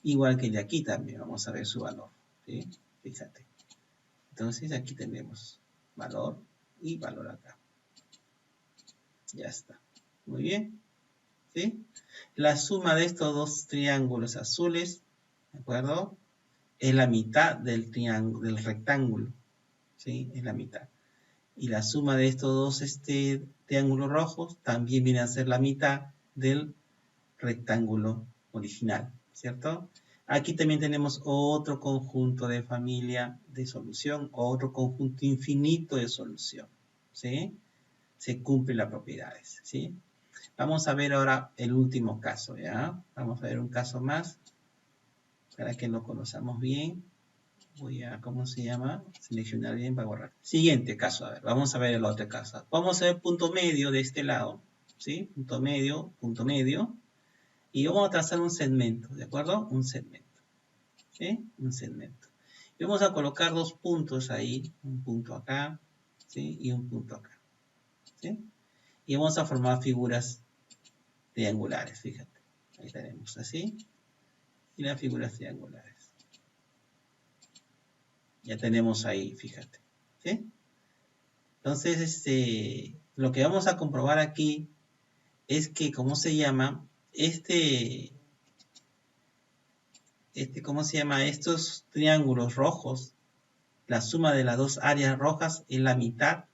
igual que el de aquí también, vamos a ver su valor. ¿Sí? Fíjate. Entonces aquí tenemos valor y valor acá. Ya está. Muy bien. ¿Sí? La suma de estos dos triángulos azules, ¿de acuerdo? Es la mitad del rectángulo, ¿sí? Es la mitad. Y la suma de estos dos triángulos rojos también viene a ser la mitad del rectángulo original, ¿cierto? Aquí también tenemos otro conjunto de familia de solución, otro conjunto infinito de solución, ¿sí? Se cumplen las propiedades, ¿sí? Vamos a ver ahora el último caso, ¿ya? Vamos a ver un caso más para que lo conozcamos bien. Voy a, ¿cómo se llama? Seleccionar bien para borrar. Siguiente caso, a ver, vamos a ver el otro caso. Vamos a ver punto medio de este lado, ¿sí? Punto medio, y vamos a trazar un segmento, ¿de acuerdo? Un segmento, ¿sí? Un segmento. Y vamos a colocar dos puntos ahí, un punto acá, ¿sí? Y un punto acá, ¿sí? Y vamos a formar figuras triangulares, fíjate. Ahí tenemos así. Y las figuras triangulares. Ya tenemos ahí, fíjate. ¿Sí? Entonces, lo que vamos a comprobar aquí es que, ¿cómo se llama? ¿Cómo se llama? Estos triángulos rojos, la suma de las dos áreas rojas es la mitad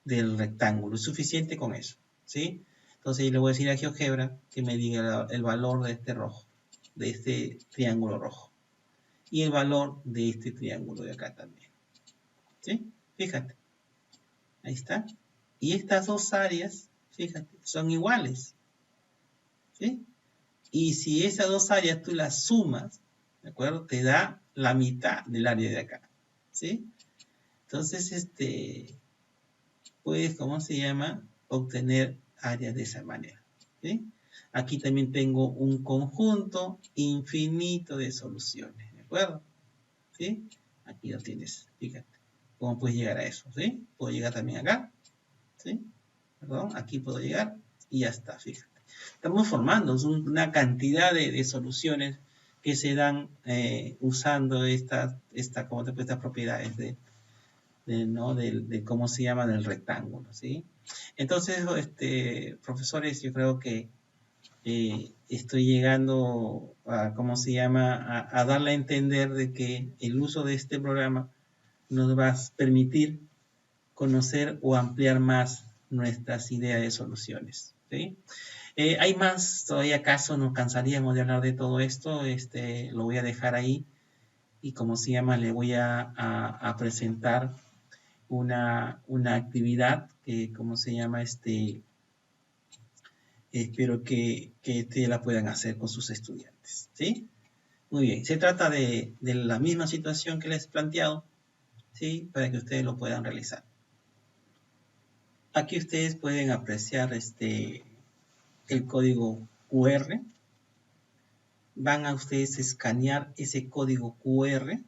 del rectángulo. Es suficiente con eso, ¿sí? Entonces, le voy a decir a GeoGebra que me diga el valor de este rojo, de este triángulo rojo. Y el valor de este triángulo de acá también. ¿Sí? Fíjate. Ahí está. Y estas dos áreas, fíjate, son iguales. ¿Sí? Y si esas dos áreas tú las sumas, ¿de acuerdo? Te da la mitad del área de acá. ¿Sí? Entonces, puedes, ¿cómo se llama? Obtener áreas de esa manera. ¿Sí? Aquí también tengo un conjunto infinito de soluciones, ¿de acuerdo? ¿Sí? Aquí lo tienes, fíjate. ¿Cómo puedes llegar a eso? ¿Sí? Puedo llegar también acá, ¿sí? Perdón, aquí puedo llegar y ya está, fíjate. Estamos formando una cantidad de soluciones que se dan usando estas propiedades ¿no? de cómo se llama del rectángulo, ¿sí? Entonces, profesores, yo creo que estoy llegando a, ¿cómo se llama? A darle a entender de que el uso de este programa nos va a permitir conocer o ampliar más nuestras ideas de soluciones, ¿sí? Hay más, todavía acaso nos cansaríamos de hablar de todo esto, lo voy a dejar ahí y como se llama, le voy a presentar una actividad que, como se llama, espero que te la puedan hacer con sus estudiantes, ¿sí? Muy bien, se trata de la misma situación que les he planteado, ¿sí? Para que ustedes lo puedan realizar. Aquí ustedes pueden apreciar el código QR. Van a ustedes escanear ese código QR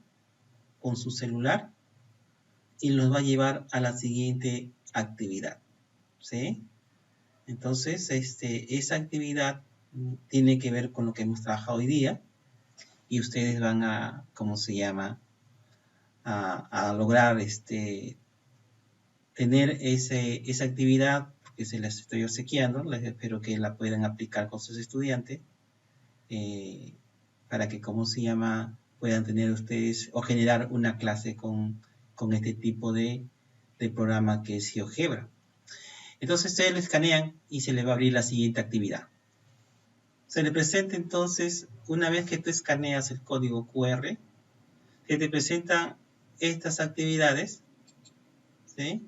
con su celular y los va a llevar a la siguiente actividad, ¿sí? Entonces, esa actividad tiene que ver con lo que hemos trabajado hoy día y ustedes van a, ¿cómo se llama? A lograr tener esa actividad que se les estoy obsequiando. Les espero que la puedan aplicar con sus estudiantes eh, para que, ¿cómo se llama? Puedan tener ustedes o generar una clase con este tipo de programa que es GeoGebra. Entonces ustedes lo escanean y se les va a abrir la siguiente actividad. Se le presenta entonces, una vez que tú escaneas el código QR, se te presentan estas actividades, ¿sí?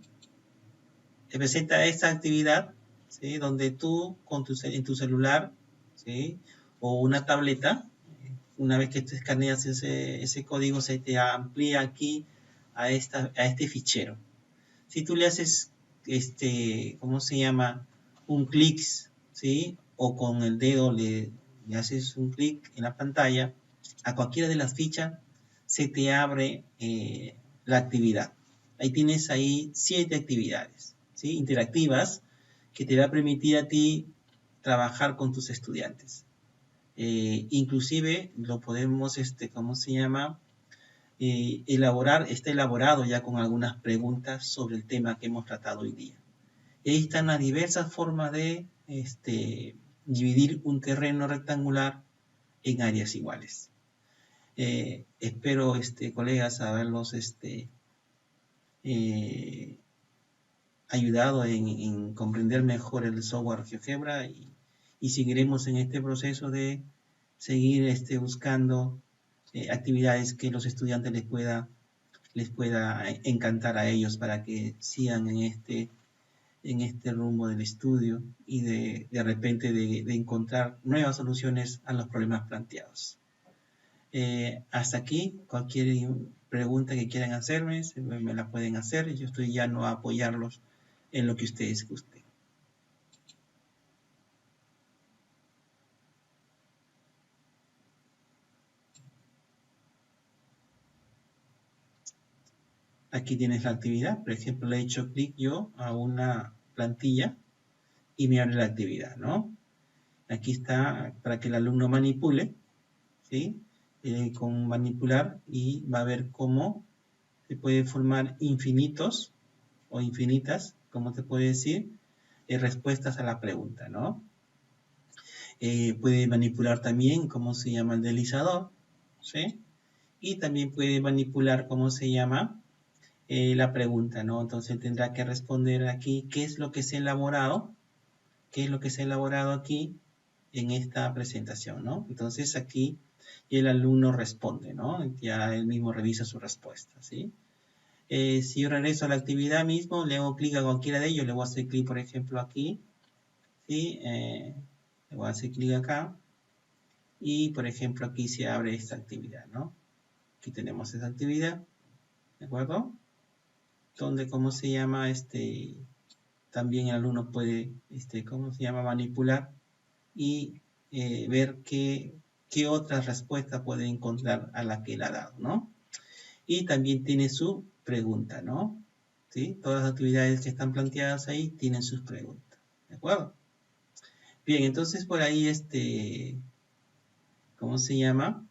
Te presenta esta actividad, ¿sí? Donde tú en tu celular, ¿sí? O una tableta, una vez que tú escaneas ese código, se te amplía aquí a este fichero. Si tú le haces, ¿cómo se llama? Un clic, ¿sí? O con el dedo le haces un clic en la pantalla, a cualquiera de las fichas se te abre la actividad. Ahí tienes 7 actividades, ¿sí? Interactivas que te va a permitir a ti trabajar con tus estudiantes. Inclusive lo podemos, ¿cómo se llama? Está elaborado ya con algunas preguntas sobre el tema que hemos tratado hoy día. Y ahí están las diversas formas de dividir un terreno rectangular en áreas iguales. Espero, colegas, haberlos ayudado en comprender mejor el software GeoGebra y seguiremos en este proceso de seguir buscando actividades que los estudiantes les pueda encantar a ellos para que sigan en este rumbo del estudio y de repente de encontrar nuevas soluciones a los problemas planteados. Hasta aquí, cualquier pregunta que quieran hacerme, me la pueden hacer. Yo estoy ya no a apoyarlos en lo que ustedes gusten. Aquí tienes la actividad. Por ejemplo, le he hecho clic yo a una plantilla y me abre la actividad, ¿no? Aquí está para que el alumno manipule, ¿sí? Con manipular y va a ver cómo se puede formar infinitos o infinitas, como te puede decir, respuestas a la pregunta, ¿no? Puede manipular también cómo se llama el deslizador, ¿sí? Y también puede manipular cómo se llama la pregunta, ¿no? Entonces tendrá que responder aquí qué es lo que se ha elaborado, qué es lo que se ha elaborado aquí en esta presentación, ¿no? Entonces aquí el alumno responde, ¿no? Ya él mismo revisa su respuesta, ¿sí? Si yo regreso a la actividad mismo, le hago clic a cualquiera de ellos, le voy a hacer clic, por ejemplo, aquí, ¿sí? Le voy a hacer clic acá y, por ejemplo, aquí se abre esta actividad, ¿no? Aquí tenemos esta actividad, ¿de acuerdo? Donde, ¿cómo se llama? También el alumno puede, ¿cómo se llama? Manipular y ver qué otra respuesta puede encontrar a la que él ha dado, ¿no? Y también tiene su pregunta, ¿no? ¿Sí? Todas las actividades que están planteadas ahí tienen sus preguntas, ¿de acuerdo? Bien, entonces por ahí, ¿cómo se llama?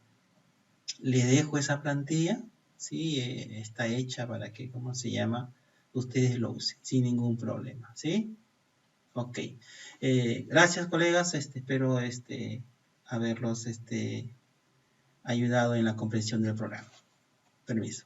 Le dejo esa plantilla, ¿sí? Está hecha para que, ¿cómo se llama? Ustedes lo usen sin ningún problema, ¿sí? Ok. Gracias, colegas. Espero haberlos ayudado en la comprensión del programa. Permiso.